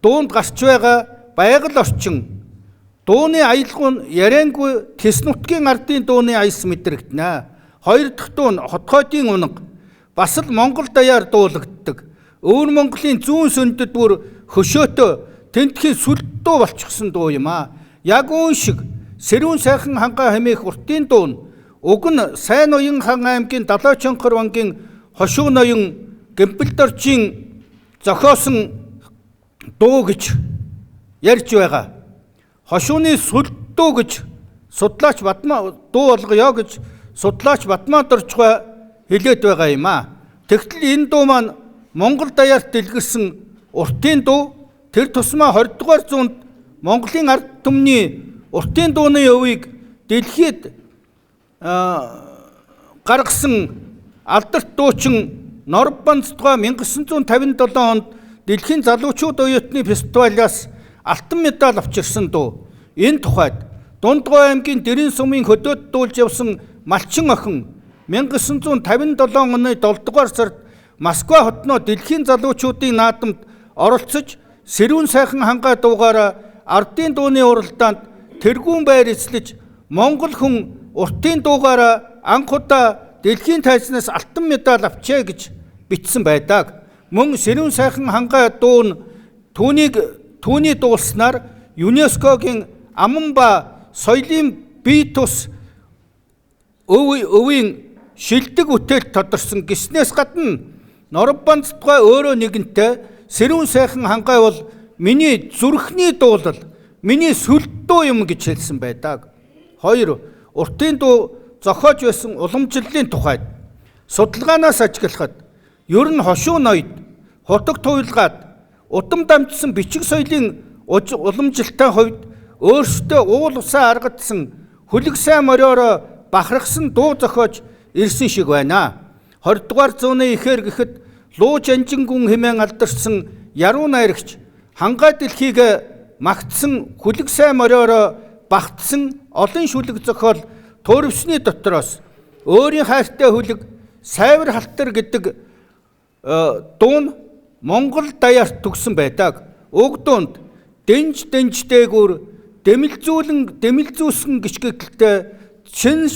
B: дуунд гарч байгаа байгаль орчин дууны аялгуун яриангүй тэс нутгийн ардын дууны аяс мэдрэгдэнэ. Хоёр дахь дуу нь хотгойдын унаг бас л Монгол даяар дуулагддаг. Өвөр Монголын зүүн сөндөд бүр хөшөөтөө тентхийн сүлд дуу болчихсон дуу юм аа. Яг үүн шиг Сэрүүн сайхан хангаа хэмээх уртын дуу нь уг нь Сайн Ноён хан аймгийн Далайчонхор вангийн хошуу ноён Гэмбэлдоржийн зохиосон дуу гэж ярьж байгаа. Хошууны сүлд дуу гэж судлаач Батмаа дуу болгоё гэж судлаач Батмаа Доржгой хэлээд байгаа юм аа. Тэгтэл энэ дуу маань Монгол даяарт дэлгэрсэн уртын дуу тэр тусмаа 20 дугаар зуунд Монголын ард түмний уртын дууны өвийг дэлхийд гаргасан алдарт дуучин Норбанцтгой 1957 онд дэлхийн залуучууд оюутны фестивалаас алтан медаль авчирсан дуу. Энэ тухайд Дундгой аймгийн Дэрэн сумын хөдөөд дуулж явсан Малчин охин 1957 оны 7 дугаар сард Москва хотноо дэлхийн залуучуудын наадамд оролцож Сэрүүн сайхан хангаа дуугаараа ардын дууны уралдаанд тэргүүн байр эзлэж Монгол хүн уртын дуугаараа анх удаа дэлхийн тайзнаас алтан медаль авчээ гэж бичсэн байдаг. Мөн Сэрүүн сайхан хангай дуу нь түүний дуулснаар ЮНЕСКОгийн аман ба соёлын бие тус өвийн шилдэг үтэл тодорсон гэснээс гадна Норбандтгай өөрөө нэгэнтээ Сэрүүн сайхан хангай бол миний зүрхний дуулал, миний сүлд дуу юм гэж хэлсэн байдаг. 2. Уртын дуу зохиож байсан уламжлалын тухайд судалгаанаас ажиглахад ер нь хошуу ноёд, хутаг туйлгаад удам дамжсан бичиг соёлын уламжлалтай хувьд өөрсдөө уул усаа аргадсан хөлөг сайн мориороо бахархсан дуу зохиож ирсэн шиг байна. 20 дугаар зууны ихэр гэхэд Луу Жанжин гүн хэмээн алдарсан яруу найрагч хангай дэлхийг магтсан хөлөг сайн мориороо багтсан олон шүлэг зохиол туурвсны дотроос өөрийн хайртай хөлөг Сайвар халтар гэдэг дуу нь Монгол даяарт төгсөн байдаг. Уг дуунд дэнж дээгүүр дэмэлзүүлсэн гიშгэлтэй цэн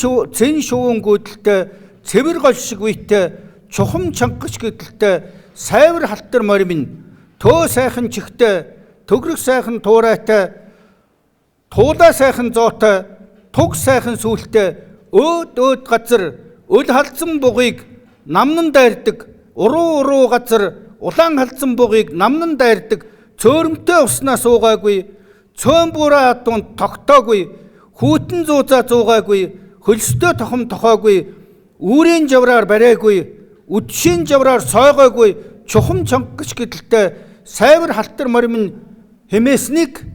B: шувуун гүйдэлтэй цэвэр гол шиг үйтэй чухам чангаж гэдэлтэй Сайвар халтар моримын төө сайхан чихтэй төгрөг сайхан туурайтай туулаа сайхан зоотой туг сайхан сүултэй өөд газар өл халдсан бугыг намнан дайрдаг уруу газар улаан халдсан бугыг намнан дайрдаг цөөрөмтэй уснаа суугаагүй цөөн бураа дунд тогтоогүй хүүтэн зуузаа зуугаагүй хөлстэй тохом тохоогүй үүрийн жавраар бариагүй үдшийн жавраар сойгоогүй чухам чангаж гэдэлтэй Сайвар халтар моримын хэмээснийг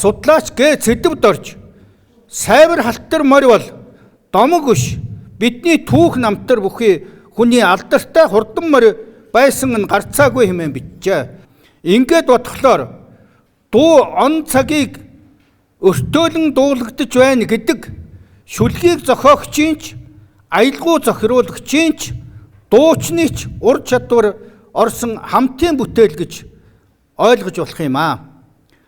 B: судлаач гээ цэдэвд орж Сайвар халтар морь бол домог биш бидний түүх намтар бүхий хүний алдартай хурдан морь байсан нь гарцаагүй хэмээн бичжээ. Ингээд бодглохлоор дуу он цагийг өртөөлөн дуулагдж байна гэдэг шүлгийг зохиогчийнч аялгау зохируулагчийнч дуучныч ур чадвар орсон хамтын бүтээл гэж ойлгож болох юм аа.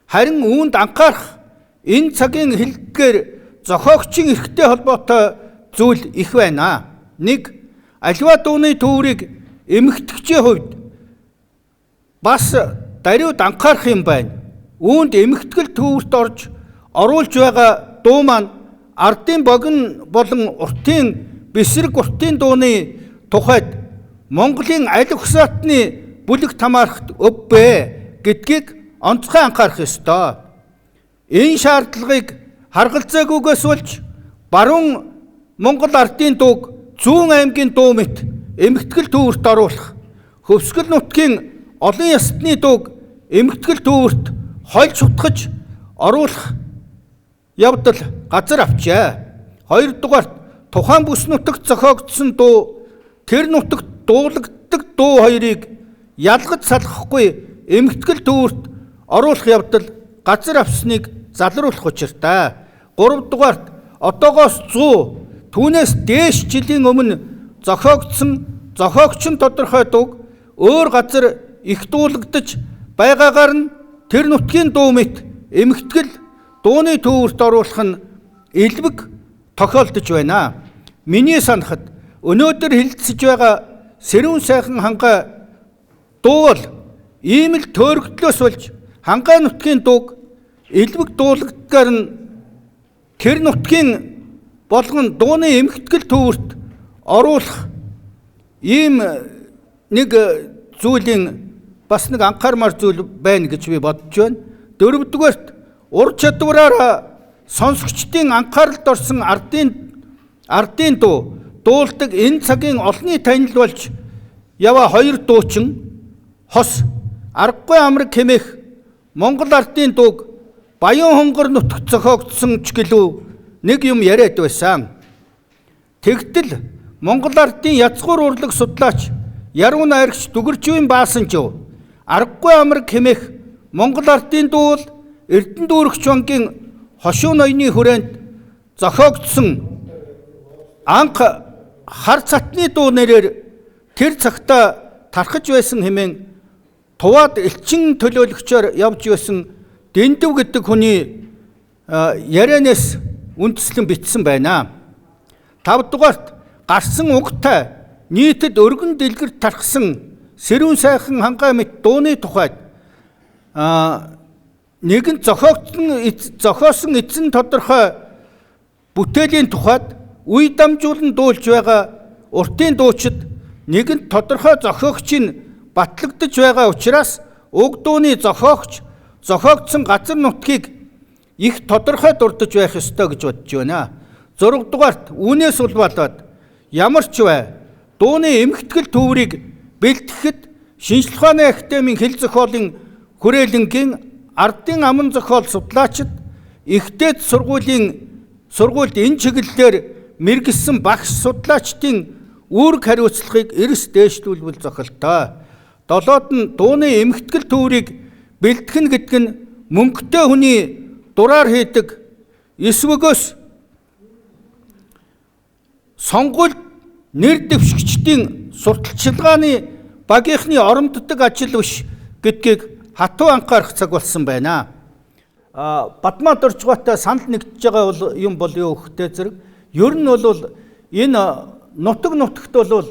B: Харин үүнд анхаарах энэ цагийн хэлгээр зохиогчийн эрхтэй холбоотой зүйл их байна. 1. Аливаа дууны төврийг эмэгтэйчийн хувьд бас даруйд анхаарах юм байна. Үүнд эмэгтгэл төвөрт орж оруулж байгаа дуу маань ардын богино болон уртын бэсрэг уртын дууны тухайд Монголын аль угсаатны бүлэг тамаархт өвбэ гэдгийг онцгой анхаарах ёстой. Энэ шаардлагыг харгалзаагүйгээс болж баруун Монгол ардын дууг зүүн аймгийн дуу мэт эмэгтгэл төвөрт оруулах, Хөвсгөл нутгийн олон ястны дууг эмэгтгэл төвөрт хольж хутгаж оруулах явдал газар авчээ. 2 дугаарт тухайн бүс нутагт зохиогдсон дуу тэр нутагт дуулагддаг дуу хоёрыг ялгаж салгахгүй эмэгтгэл төвөрт оруулах явдал газар авсныг залруулах учиртай. 3 дугаарт одоогоос 100 түүнээс дээш жилийн өмнө зохиогдсон зохиогч нь тодорхой дууг өөр газар их дуулагдаж байгаагаар нь тэр нутгийн дуу мэт эмэгтгэл дууны төвөрт оруулах нь элбэг тохиолдож байна. Миний санахад өнөөдөр хэлэлцэж байгаа Сэрүүн сайхан хангай дуу бол ийм л төөрөгдлөөс болж хангай нутгийн дууг элбэг дуулагдгаар нь тэр нутгийн болгон дууны эмэгтгэл төвөрт оруулах ийм нэг зүйлийн бас нэг анхаармаар зүйл байна гэж би бодож байна. 4 дугаарт ур чадвараар сонсогчдын анхааралд орсон ардын дуу дуулдаг энэ цагийн олонний танил болж яваа 2 дуучин хос аргагүй амраг хэмээх Монгол ардын дууг Баян хонгор нутагт зохиогдсон ч гэлүү нэг юм яриад байсан. Тэгтэл Монгол ардын язгуур урлаг судлаач яруу найрагч Дүгэрживэн Баасанжив аргагүй амраг хэмээх Монгол ардын дуу бол Эрдэнэ дүүрэгч банкын хошуу ноёны хүрээнд зохиогдсон анх хар цатны дуу нэрээр тэр цагта тархаж байсан хэмээн туваад элчин төлөөлөгчөөр явж байсан Дэндв гэдэг хүний ярианаас үндэслэн бичсэн байна. 5 дугаарт гарсан угтай нийтэд өргөн дэлгэрт тархсан сэрүүн сайхан хангай мэт дууны тухайд нэгэн зохиосон эзэн тодорхой бүтээлийн тухайд үе дамжуулан дуулж байгаа уртын дуучид нэгэн тодорхой зохиогчийн батлагдж байгаа учраас уг дууны зохиогдсон газар нутгийг их тодорхой дурдж байх ёстой гэж бодож байна. 6 дугаарт үүнээс улбалаад ямар ч бай дууны эмхтгэл төврийг бэлтгэхэд Шинжлэх ухааны академийн хэл зохиолын хүрээлэнгийн ардын аман зохиол судлаачид ихтэй сургуульд энэ чиглэлээр мэргэжсэн багш судлаачдын үүрэг хариуцлагыг эрс дээшлүүлбэл зохилтой. 7-д нь дууны эмхтгэл төврийг бэлтгэн гэдэг нь мөнгөтэй хүний дураар хийдэг эсвэгөөс сонгуульд нэр дэвшигчдийн сурталчилгааны багийнхны оромддог ажил биш гэдгийг хатуу анхаарах цаг болсон байна. Бадмаа дөржгөөтэй санал нэгдэж байгаа юм бол юу хөхтэй зэрэг ер нь бол энэ нутагт бол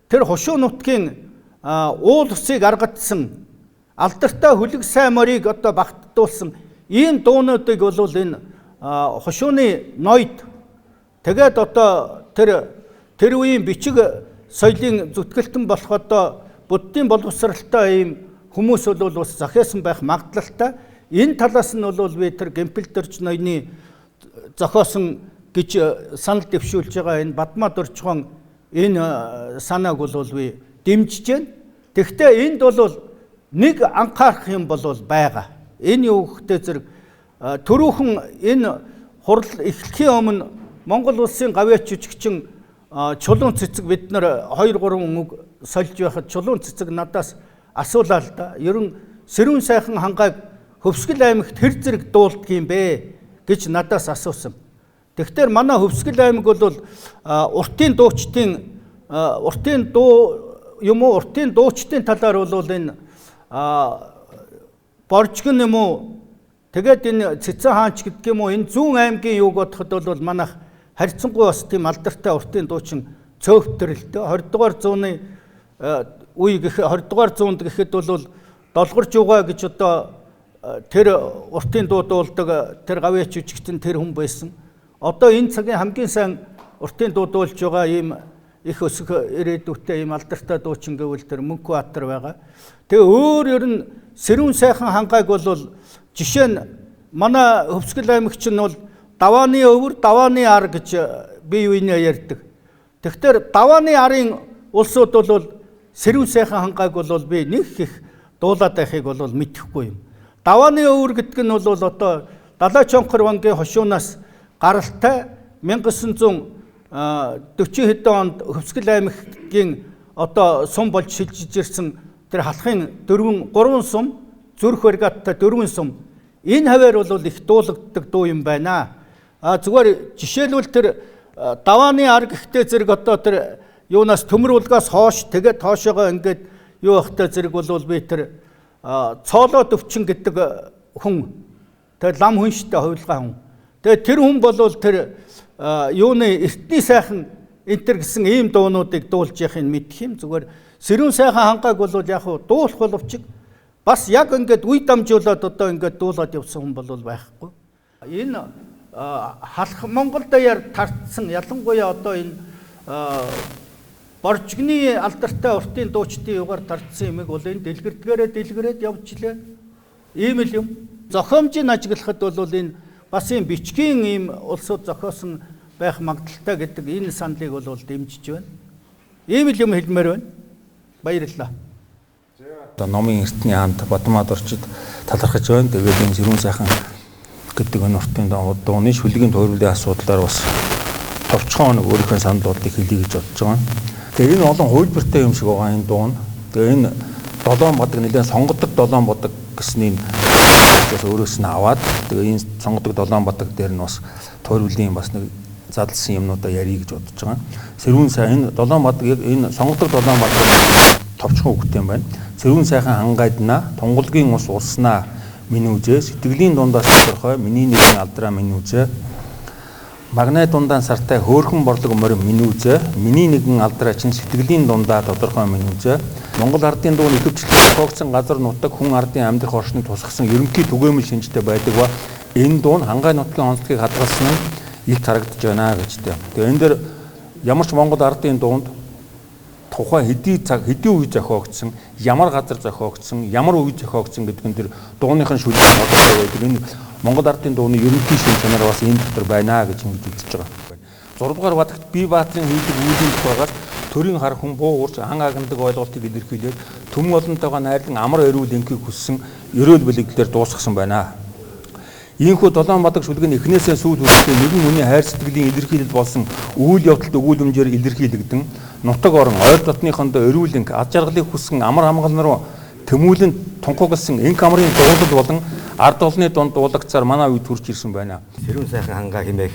B: тэр хошуу нутгийн уул усыг аргадсан алдартай хүлэг сайн морийг одоо багтдуулсан ийм дуунуудыг бол энэ хошууны ноёд тэгээд одоо тэр үеийн бичиг соёлын зүтгэлтэн болох одоо буддийн боловсралтай ийм хүмүүс бол бас зохиосон байх магадлалтай. Энэ талаас нь бол би тэр Гэмпэл дөрж ноёны зохиосон гэж санал дэвшүүлж байгаа энэ Бадмаа дөржгөн энэ санааг бол би дэмжиж байна. Тэгэхдээ энд бол нэг анхаарах юм бол байгаа. Энэ юу гэхтэй зэрэг түрүүхэн энэ хурал эхлэхийн өмнө Монгол улсын гавьяач жүжигчин чулуун цэцэг бид нар 2-3 үг сольж байхад чулуун цэцэг надаас асуулаа л да. Ер нь сэрүүн сайхан хангайг Хөвсгөл аймагт хэр зэрэг дуулдаг юм бэ гэж надаас асуусан. Тэгэхээр манай Хөвсгөл аймаг бол уртын дуучдын талаар бол энэ боржгон юм уу тэгээд энэ Цэцэн хаанч гэдэг юм уу энэ зүүн аймгийн юуг бодоход бол манайх харьцангуй бас тийм алдартай уртын дуучин цөөвтөрлөлтөө 20 дугаар зууны үе гэх 20 дугаар зуунд гэхэд бол долгор жуугаа гэж одоо тэр уртын дуу дуулдаг тэр гавьяач жүжигчин тэр хүн байсан. Одоо энэ цагийн хамгийн сайн уртын дуу дуулж байгаа ийм их өсөх ирээдүйтэй ийм алдартай дуучин гэвэл тэр Мөнхбат Баатар байгаа. Тэгээ өөр ер нь сэрүүн сайхан хангайг бол жишээ нь манай Хөвсгөл аймагч нь бол давааны өвөр давааны ар гэж бие биенээ ярьдаг. Тэгэхээр давааны арын улсууд бол сэрүүн сайхан хангайг бол би нэг их дуулаад байхыг бол мэдэхгүй юм. Давааны өвөр гэдэг нь бол одоо Далай Чонхор вангийн хошуунаас гаралтай 1940 хэдэн онд Хөвсгөл аймагийн одоо сум болж шилжиж ирсэн тэр халахын 3 сум зүрх баригаттай 4 сум энэ хаваар бол их дуулагддаг дуу юм байна. Зүгээр жишээлбэл тэр давааны ар гэхтэй зэрэг одоо тэр юунаас төмөр улгаас хоош тэгээд тоошоогоо ингээд юу ихтэй зэрэг бол би тэр цоолоо дөвчин гэдэг хүн тэр лам хүн штэй хувилгаа хүн. Тэгээд тэр хүн бол тэр юуны эртний сайхан энтер гэсэн ийм дуунуудыг дуулж яхахыг мэдэх юм. Зүгээр сэрүүн сайхан хангайг бол яг хуу дуулах боловч бас яг ингээд үе дамжуулаад одоо ингээд дуулаад явсан хүн бол байхгүй. Энэ халах Монгол даяар тартсан ялангуяа одоо энэ боржгны алдартай уртын дуучдын югаар тартсан юмыг бол энэ дэлгэрээд явжлаа. Ийм л юм. Зохиомжийг ажиглахад бол энэ бас ийм бичгийн ийм улсууд зохиосон байх магадaltaй гэдэг энэ саналыг бол дэмжиж байна. Ийм л юм хэлмээр байна. Баярлалаа.
C: Одоо номын эртний хаанд Бадмаа дорчид талархаж байна. Тэгээд энэ сэрүүн сайхан гэдэг энэ уртын дууны шүлгийн тойруулын асуудлаар бас товчхон өөрийнхөө санал бодлыг хэлье гэж бодож байгаа. Тэгээд энэ олон хувилбартай юм шиг байгаа энэ дуун. Тэгээд энэ долоон бодог нэлээд сонгодог долоон бодог гэсний өөрөөс нь аваад тэгээд энэ сонгодог долоон бодог дээр нь бас тойруулын бас нэг задлсан юмнуудаа ярих гэж бодож байгаа. Сэрүүн сайн энэ долоон бодог яг энэ сонгодог долоон бодог товчхон үгтэй юм байна. Сэрүүн сайхан хангайдна тунгалгийн ус урснаа миний үжээ сэтгэлийн дундаас тодорхой миний нэгэн алдраа миний үжээ Магнай дундаан сартай хөөрхөн борлого морин минүүзэ, миний нэгэн алдраа чин сэтгэлийн дундаа тодорхой минүүзэ, Монгол ардын дууны ихэвчлэн зохиогдсон газар нутаг хүн ардын амьдрах орчныг тусгасан ерөнхий түгээмэл шинжтэй байдаг ба энэ дуун хангай нутгийн онцлогийг хадгалсан нь их харагдаж байна гэжтэй. Тэгээ энэ дэр ямар ч Монгол ардын дуунд тухайн хэдийн үе зохиогдсон, ямар газар зохиогдсон, ямар үе зохиогдсон гэдэг нь тэр дууныхын шүлэг тодорхой байдаг. Энэ Монгол ардын дууны ерөнхий шин чанар бас энэ дотор байна гэж ингэж үзэж байгаа. 6 дугаар бадагт бие баатрын хийдэг үеийн тухайгаас төрийн хар хүн буу уурч ан агандаг ойлголтыг илэрхийлээд төмөн олонтойгоо найрлан амар эрүүл энхийг хүссэн ерөөл бэлэгдлэр дуусгасан байна. Ийхүү 7 бадаг шүлэг нь эхнээсээ сүүл хүртэл нэгэн хүний хайр сэтгэлийн илэрхийлэл болсон үйл явдалд өгүүлэмжээр илэрхийлэгдэн нутаг орон ойр дотныхондоо эрүүл энх ад жаргалыг хүссэн амар хамгаалал руу тэмүүлэн тунхагласан энх амрын дуулал болон ард олны дунд дуулагдсаар манай үед төрж ирсэн байна.
D: Сэрүүн сайхан хангаа хэмээх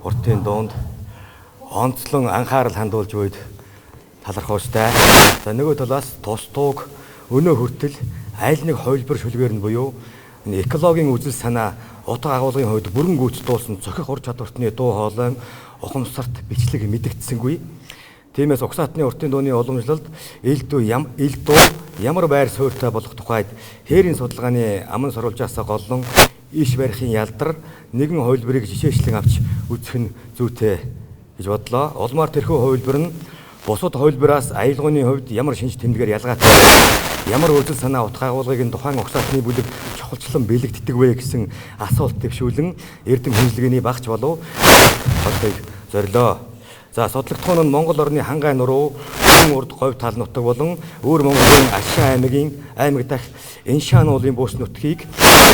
D: уртын дуунд онцлон анхаарал хандуулж буйд талархууштай. За нөгөө талаас тус тууг өнөө хүртэл айл нэг хувилбар шүлгээр нь буюу экологийн үзэл санаа утга агуулгын хувьд бүрэн гүйц дуусан цохих ур чадвартны дуу хоолой ухамсарт бичлэг мэдэгдсэнгүй. Тиймээс угсаатны уртын дууны уламжлалд ил дуу ямар байр суурьтай болох тухайд хээрийн судалгааны аман сурвалжаасаа голлон иш барихын ялдар нэгэн хувилбарыг жишээчлэн авч үзэх нь зүйтэй гэж бодлоо. Улмаар тэрхүү хувилбар нь бусад хувилбараас аялгауны хувьд ямар шинж тэмдгээр ялгаатай ямар үзэл санаа утга агуулгыг тухайн угсаатны бүлэг чухалчлан бэлэгддэг вэ гэсэн асуулт төвшүүлэн эрдэм хэмжлэгээний багч болов холбыг зорилоо. За судлагдах нь Монгол орны хангай нуруу хүн урд говь тал нутаг болон өөр Монголын Ашаа аймаг дахь Эншаан уулын буус нутгийг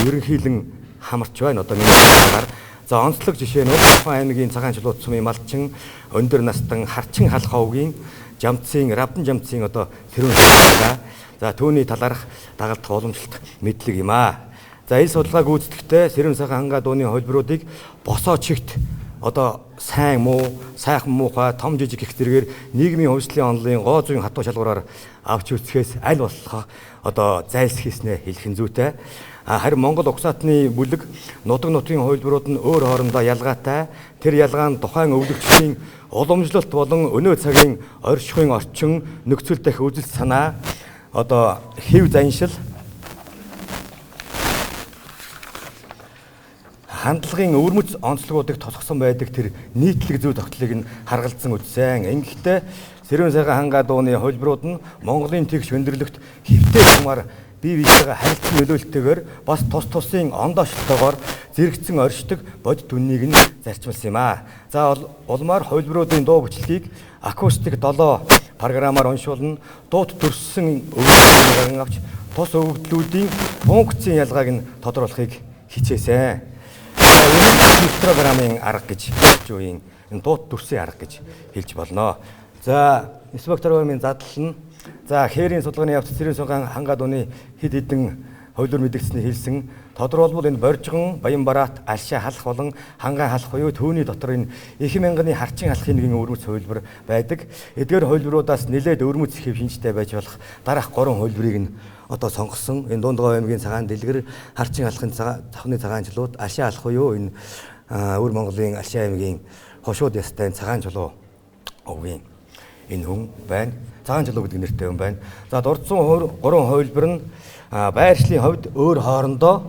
D: ерөнхийлөн хамарч байна. Одоо миний хэлээр за онцлог жишээ нь тухайн аймгийн цагаан чулууд сумын малчин өндөр настан харчин халах ховгийн жамцын равдан жамцын одоо тэрүүн судалгаа. За түүний талаарх дагалдах уламжлалт мэдлэг юм аа. За энэ судалгааг гүйцэтгэхдээ Сэрүүн сайхан хангаа дууны хувилбаруудыг босоо чигт одоо сайн муу, сайхан муухай, том жижиг гэх зэргээр нийгмийн хувьслын онолын гоо зүйн хатуу шалгуураар авч үзэхээс аль болох одоо зайлсхийснэ хэлэх нь зүйтэй. Харин Монгол угсаатны бүлэг нутаг нутгийн хувилбарууд нь өөр хоорондоо ялгаатай. Тэр ялгаа нь тухайн өвлөгчдийн уламжлалт болон өнөө цагийн оршихуйн орчин нөхцөл дэх үзэл санаа одоо хэв заншил хандлагын өвөрмөц онцлогуудыг тусгасан байдаг тэр нийтлэг зүй тогтолцоог нь харгалзан үзсэн. Ингэхдээ Сэрүүн сайхан хангаа дууны хувилбарууд нь Монголын тэгш өндөрлөгт хэвтэй юмар бие биетэйгээ харилцан нөлөөлөлтөөр бас тус тусын ондоошлтойгоор зэрэгцэн оршдог бодит үннийг нь зарчмалсан юм аа. За улмаар хувилбаруудын дуу бичлэгийг акустик 7 програмаар уншуулна. Дуут төрсөн өвөгдлүүдийг авч тус өвөгдлүүдийн функцийн ялгааг нь тодорхойлохыг хичээсэн. Энэ програмын арга гэж хэлж энэ дуут төрсөн арга гэж хэлж болно. За инспекторын задлал нь за хээрийн судалгааны явц Сэрүүн сайхан хангаа дууны хэд хэдэн хувилбар мэдэгдсэний хэлсэн тодорхойлбол энэ боржгон, Баянбараат, Алшаа халах болон хангай халах буюу түүний дотор энэ их мянганы харчин халахын нэгэн өвөрмөц хувилбар байдаг. Эдгээр хувилбаруудаас нэлээд өвөрмөц хэв шинжтэй байж болох дараах 3 хувилбарыг нь одоо сонгосон. Энэ Дундгой аймгийн цагаан дэлгэр, харчин халахын цавхны цагаан чулууд, Алшаа халах буюу энэ өөр Монголын Алшаа аймгийн хошууд ястай цагаан чулуу овгийн энэ хүн байна. Цагаан чулуу гэдэг нэртэй хүн байна. За дурдсан 3 хувилбар нь байршлын хувьд өөр хоорондоо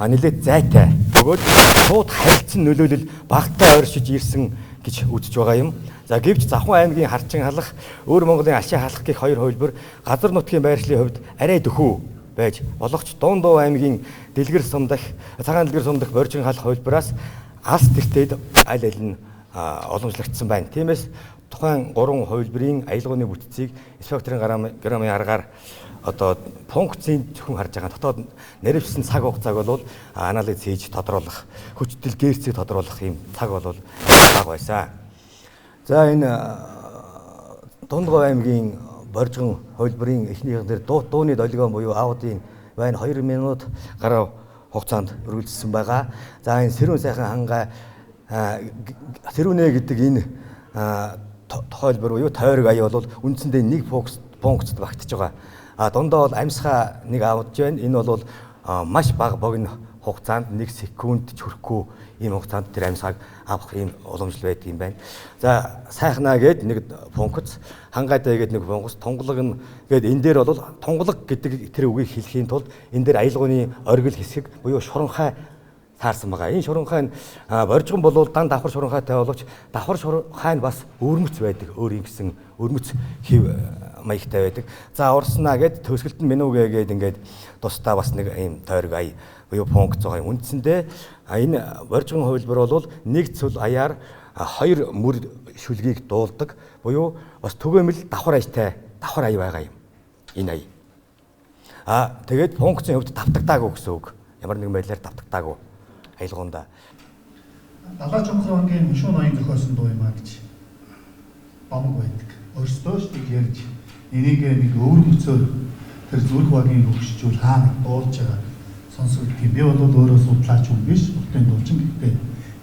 D: нэлээд зайтай. Бөгөөд шууд харилцан нөлөөлөл багтаа оршиж ирсэн гэж үзэж байгаа юм. За гэвч Завхан аймгийн харчин халах, өөр Монголын Алшаа халах гэх 2 хувилбар газар нутгийн байршлын хувьд арай дөхөө байж болохч Дундуу аймгийн дэлгэр сум дах, цагаан дэлгэр сум дах боржин халах хувилбараас алс тэртээд аль аль нь уламжлагдсан байна. Тиймээс тухайн 3 хувилбарын аялгауны бүтцийг инспекторын грамын аргаар одоо функцийн зөвхөн харж байгаа. Дотоод нэрвсэн цаг хугацааг бол анализ хийж тодруулах, хүчтэй гэрцийг тодруулах юм цаг бол бага байсан. За энэ Дундгой аймгийн боржгон хувилбарын эхнийхэн дээр дууны долгион буюу аудийн байна 2 минут гаруй хугацаанд үргэлжилсэн байгаа. За энэ Сэрүүн сайхан хангаа Сэрүүнэ гэдэг энэ тохиолбор буюу тойрог ая бол үндсэндээ нэг функцд багтаж байгаа. Дундаа бол амьсгаа нэг авч байна. Энэ бол маш бага богино хугацаанд 1 секунд ч хүрэхгүй ийм хугацаанд тэр амьсгал авах ийм уламжлал байдаг юм байна. За сайхнаа гээд нэг функц, хангайтай гээд нэг функц, тунгалаг нь гээд энэ дээр бол тунгалаг гэдэг тэр үгийг хэлхийн тулд энэ дээр аялгауны оргил хэсэг буюу шуранхай таарсан байгаа. Энэ шуранхай нь боржгон болвол дан давхар шуранхайтай боловч давхар шуранхай нь бас өрмөц байдаг. Өөр ингэсэн өрмөц хэв маягтай байдаг. За урснаа гээд төсгөлт нь менюгээ гээд ингээд тусдаа бас нэг ийм тойрог ая буюу функц байгаа юм. Үндсэндээ энэ боржгон хувилбар бол нэг цөл аяар хоёр мөр шүлгийг дуулдаг. Буюу бас түгээмэл давхар аятай давхар ая байгаа юм. Энэ ая. Тэгээд функцийн хувьд давтагдаагүй гэсэн үг. Ямар нэгэн байдлаар давтагдаагүй аялгаундаа.
E: Далаа чонхор вангийн хушуун ноён зохиосон дуу юм а гэж бомг байдаг. Өөрсдөө ч тийм ярьж энийг нэг өвөрмөцөөр тэр зүрх багийн хөгшчүүл хаана дуулж байгаа сонсогддог юм. Би бол өөрөө судлаач хүн биш, бүгдийн дуулчин. Гэхдээ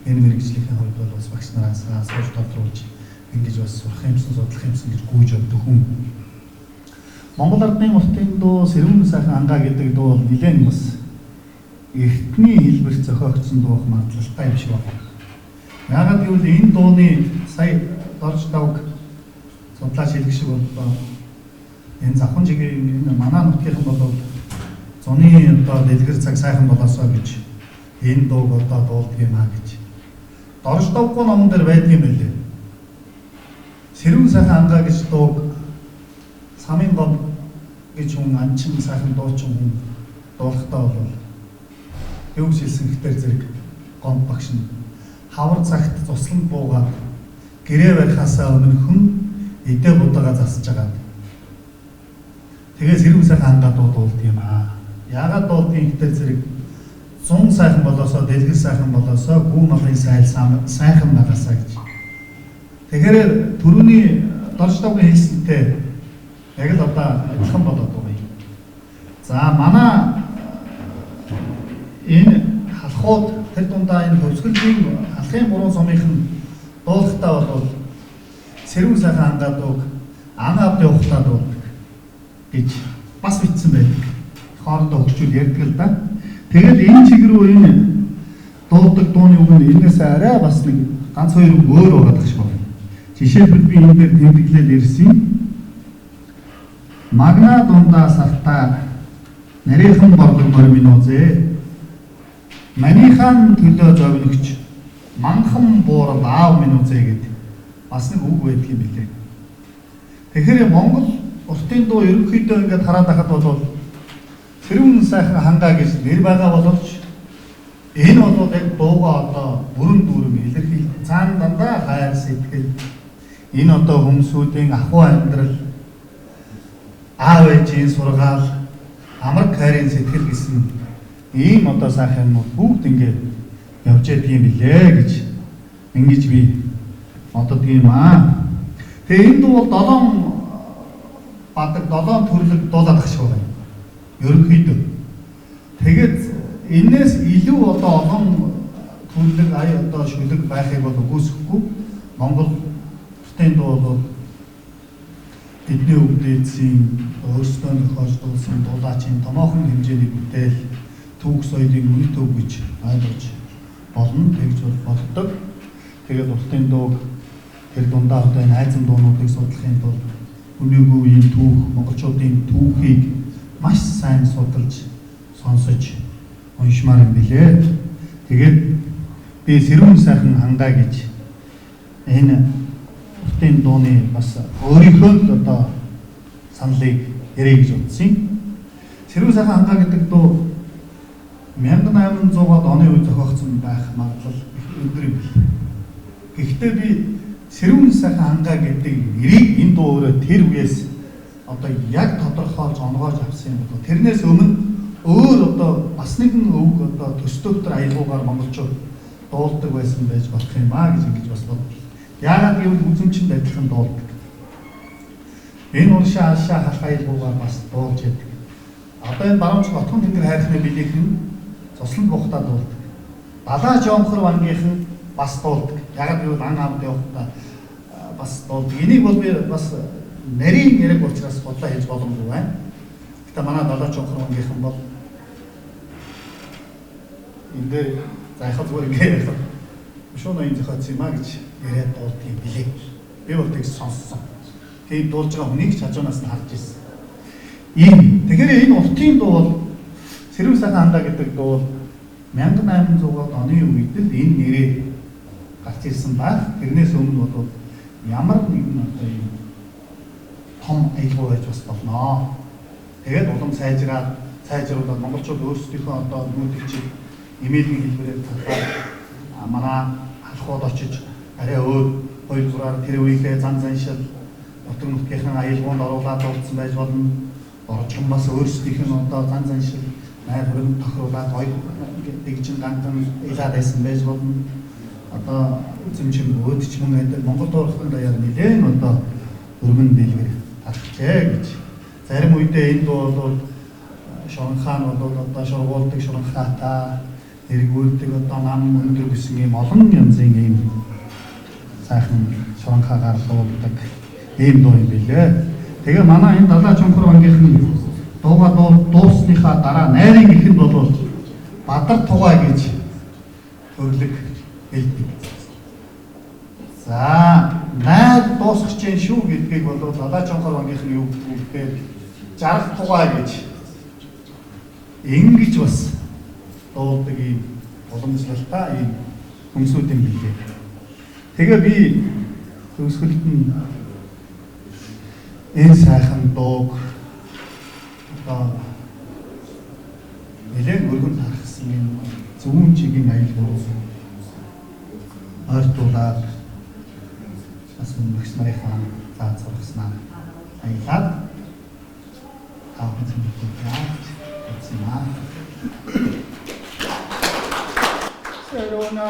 E: энэ мэрэгжлийн хувьд бол бас багш нараас асууж тодруулж ингэж бас сурах юмсан, судлах юмсан гэж гүйж өгдөг хүн. Монгол ардын уртын дуу Сэрүүн сайхан ангаа гэдэг дуу бол нэлээд бас эртний хэлбэрт зохиогдсон дуу магадлалтай юм шиг байна. Яагаад гэвэл энэ дууны сая дорж давг судлаач хэлэх шиг бол энэ завхан жигийн энэ манай нутгийн бол зуны одоо дэлгэр цаг сайхан болоосоо гэж энэ дууг одоо дуулдаг юм а гэж. Дорж давгүй номон дээр байдаг юм байлээ. Сэрүүн сайхан ангаа гэж дууг Самын гол гэж хүн анчин сайхан дуучин хүн дуулахдаа бол юу хэлсэн гэтэр зэрэг гомд багш нь хавар цагт цуслан буугаад гэрээ барихаасаа өмнө хүн эдээ будаага засаж агаад тэгээ Сэрүүн сайхан ангаа дуулдаг юм аа. Яагаад дуулдгийг гэтэр зэрэг зун сайхан болоосоо дэлгэр сайхан болоосоо гүү малын сайхан нагаасаа гэж. Тэгэхээр түрүүний дорж давгийн хэлсэнтэй яг л одоо адилхан болоод байгаа юм. За манай энэ халахууд тэр дундаа энэ хөвсгөлийн халахын 3 сумынхан дуулахтаа бол Сэрүүн сайхан ангаа дууг ан авд явахтаа дуулдаг гэж бас бичсэн байдаг. Хоорондоо хөгжүүл ярьдаг л да. Тэгэл энэ чиг рүү энэ дуулдаг дууны үг нь энэс арай бас нэг ганц хоёр үг өөр байгаа гэж байна. Жишээлбэл би энэ дээр тэмдэглээд ирсэн. Магна дундаа сартаа нарийнхан бордогмор минузээ. Манийхан төлөө зовногч манхан буурал аав минузээ гэдэг бас нэг үг байдаг юм билээ. Тэгэхээр Монгол уртын дуу ерөнхийдөө ингээд хараад байхад бол Сэрүүн сайхан хангаа гэж нэр байгаа боловч энэ бол яг дуугаа одоо бүрэн дүүрэн илэрхийлж цаана дандаа хайр сэтгэл энэ одоо хүмүүсийн ахуй амьдрал аав ээжийн сургаал амар хайрын сэтгэл гэсэн ийм одоо сайхнууд бүгд ингээд явж байдаг юм билээ гэж ингэж би боддог юм аа. Тэгээ энэ дуу бол 7 бадаг 7 төрлөг дуулаад ах шиг байна. Ерөнхийдөө. Тэгээд энэс илүү одоо олон төрлөг ая одоо шүлэг байхыг бол үгүйсэхгүй. Монгол уртын дуу бол эдний өвдөөцийн өөрсдөө тохиолдуулсан дуулаачийн томоохон хэмжээний бүтээл түүх соёлын үнэт төв гэж ойлгож болно. Тэгж боддог. Тэгээд уртын дууг тэр дундаа одоо энэ айзан дуунуудыг судлахын тулд өнөөгийн үеийн түүх, монголчуудын түүхийг маш сайн судалж, сонсож, уншмаар юм билээ. Тэгээд би Сэрүүн сайхан хангаа гэж энэ уртын дууны бас өөрийнхөө л одоо саналыг ярих гэж бодсон. Сэрүүн сайхан хангаа гэдэг дуу 1800-аад оны үед зохиогдсон байх магадлал өндөр юм бил. Гэхдээ би Сэрүүн сайхан хангаа гэдэг нэрийг энэ дуу өөрөө тэр үеэс одоо яг тодорхойлж онгоож авсан юм бол тэрнээс өмнө өөр одоо бас нэгэн өвг одоо төстөвтөр аялгаугаар монголчууд дуулдаг байсан байж болох юм аа гэж ингэж бас бодлоо. Яагаад гэвэл үзэмчинд адилхан дуулдаг. Энэ уршаа алшаа халах аялгаугаар бас дуулж яадаг. Одоо энэ баруунч Ботгон тэнгэр хайрхны билийнхэн цусланд буухтаа дуулдаг. Далаа жонхор вангийнхан бас дуулдаг. Яагаад гэвэл ан аавд явахдаа бас дуулдаг. Энийг бол би бас нарийн яриг учраас бодлоо хийж боломжгүй байна. Гэтэ манай далаа жонхор вангийнхан бол энэ дээр заахад зүгээр ингээд шууд энэ зохиоц юм а гэж яриад дуулдаг юм билээ. Би бол тэгж сонссон. Тэгээд дуулж байгаа хүнийг ч хажуунаас нь харж ирсэн. Тэгэхээр энэ уртын дуу бол Сэрүүн сайхан хандаа гэдэг дуу 1800-аад оны үед л энэ нэрээр гарч ирсэн баг. Тэрнээс өмнө бол ямар нэгэн одоо юм том аялал байж бас болно. Тэгээд улам сайжруулаад монголчууд өөрсдийнхөө одоо нүүдийг чиг эмээлийн хэлбэрээр татаад манай алхууд очиж арай өөр хоёрдугаар тэр үеийнхээ зан заншил дотор нутгийнхын аялгаунд оруулаад дуулсан байж болно. Орчхон бас өөрсдийнх нь одоо зан заншил найр хөрөнд тохируулаад гоё тэгжин гантан илаад байсан байж болно. Одоо үзэмжин өөдч мөн гэдэг Монгол дуурханд даяар нэлээд одоо өргөн дэлгэр татжээ гэж. Зарим үедээ энэ дуу бол Шоронхаан бол одоо шургуулдаг Шоронхаатай эргүүлдэг одоо нам өндөр гэсэн ийм олон янзын ийм сайхан Шоронхаагаар дуулдаг ийм дуу юм билээ. Тэгээ манай энэ далаа чонхор вангийнхны дууга дуусныхаа дараа найрын ихэнд бол Бадар тугай гэж төрлөг хэлдэг. За найр дуусгаж जैन шүү гэдгийг бол далаа чонхор вангийнхны юу гэхээр жаргал тугай гэж ингэж бас дуулдаг ийм уламжлалтай ийм хүмүүсүүд юм билээ. Тэгээ би төгсгөлд нь энэ сайхан дууг одоо нэлээд өргөн тархсан юм зүүн чигийн аялал ойртуулаад бас мөхс нарийнхаа заа зургснаа аялаад тааван зэмлэлтэй Сина. Serona.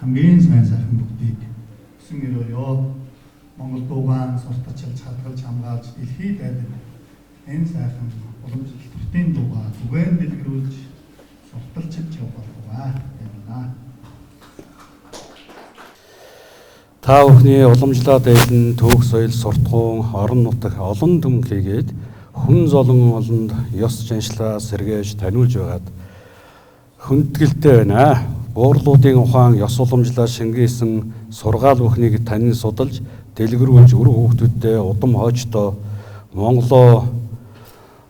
E: Хамгийн сайн сайхан бүгдийг өсөн өрөөё Монгол дуугаан сурталчилж хадгалж хамгаалж дэлхийд айдаг энэ сайхан уламжлалт бүртийн дуугаа түгээн дэлгэрүүлж сурталчилж явуулна. Явна.
F: Та бүхний уламжлаад байлан төөх соёл суртахуун орон нутаг олон төмөн хийгээд хүн золон олонд ёс заншлаа сэргээж таниулж байгаад хүндгэлтэй байна. Буурлуудын ухаан ёс уламжлаа шингээсэн сургаал бүхнийг танин судалж дэлгэрүүлж үр хүүхдүүдтэй удам хойчдоо Монголоо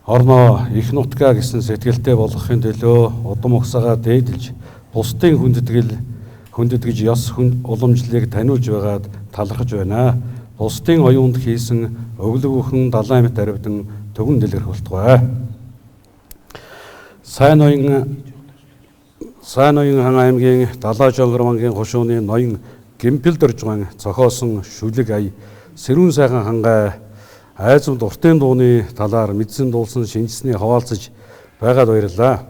F: орноо их нутгаа гэсэн сэтгэлтэй болгохын төлөө удам угсаага дээдэлж бусдын хүндэтгэж ёс уламжлалыг таниулж байгаад талархаж байна. Бусдын оюунд хийсэн өвлөг бүхэн далайн мэт аривдан төгөн дэлгэрэх болтугай. Сайн ноён хан аймгийн Далай Жонгор мангийн хушууны ноён Гимпэл дөржгөн зохиосон шүлэг ая Сэрүүн сайхан хангай айзууд уртын дууны талаар мэдсэн дуулсан шинжсэний хаваалцаж байгаад баярлаа.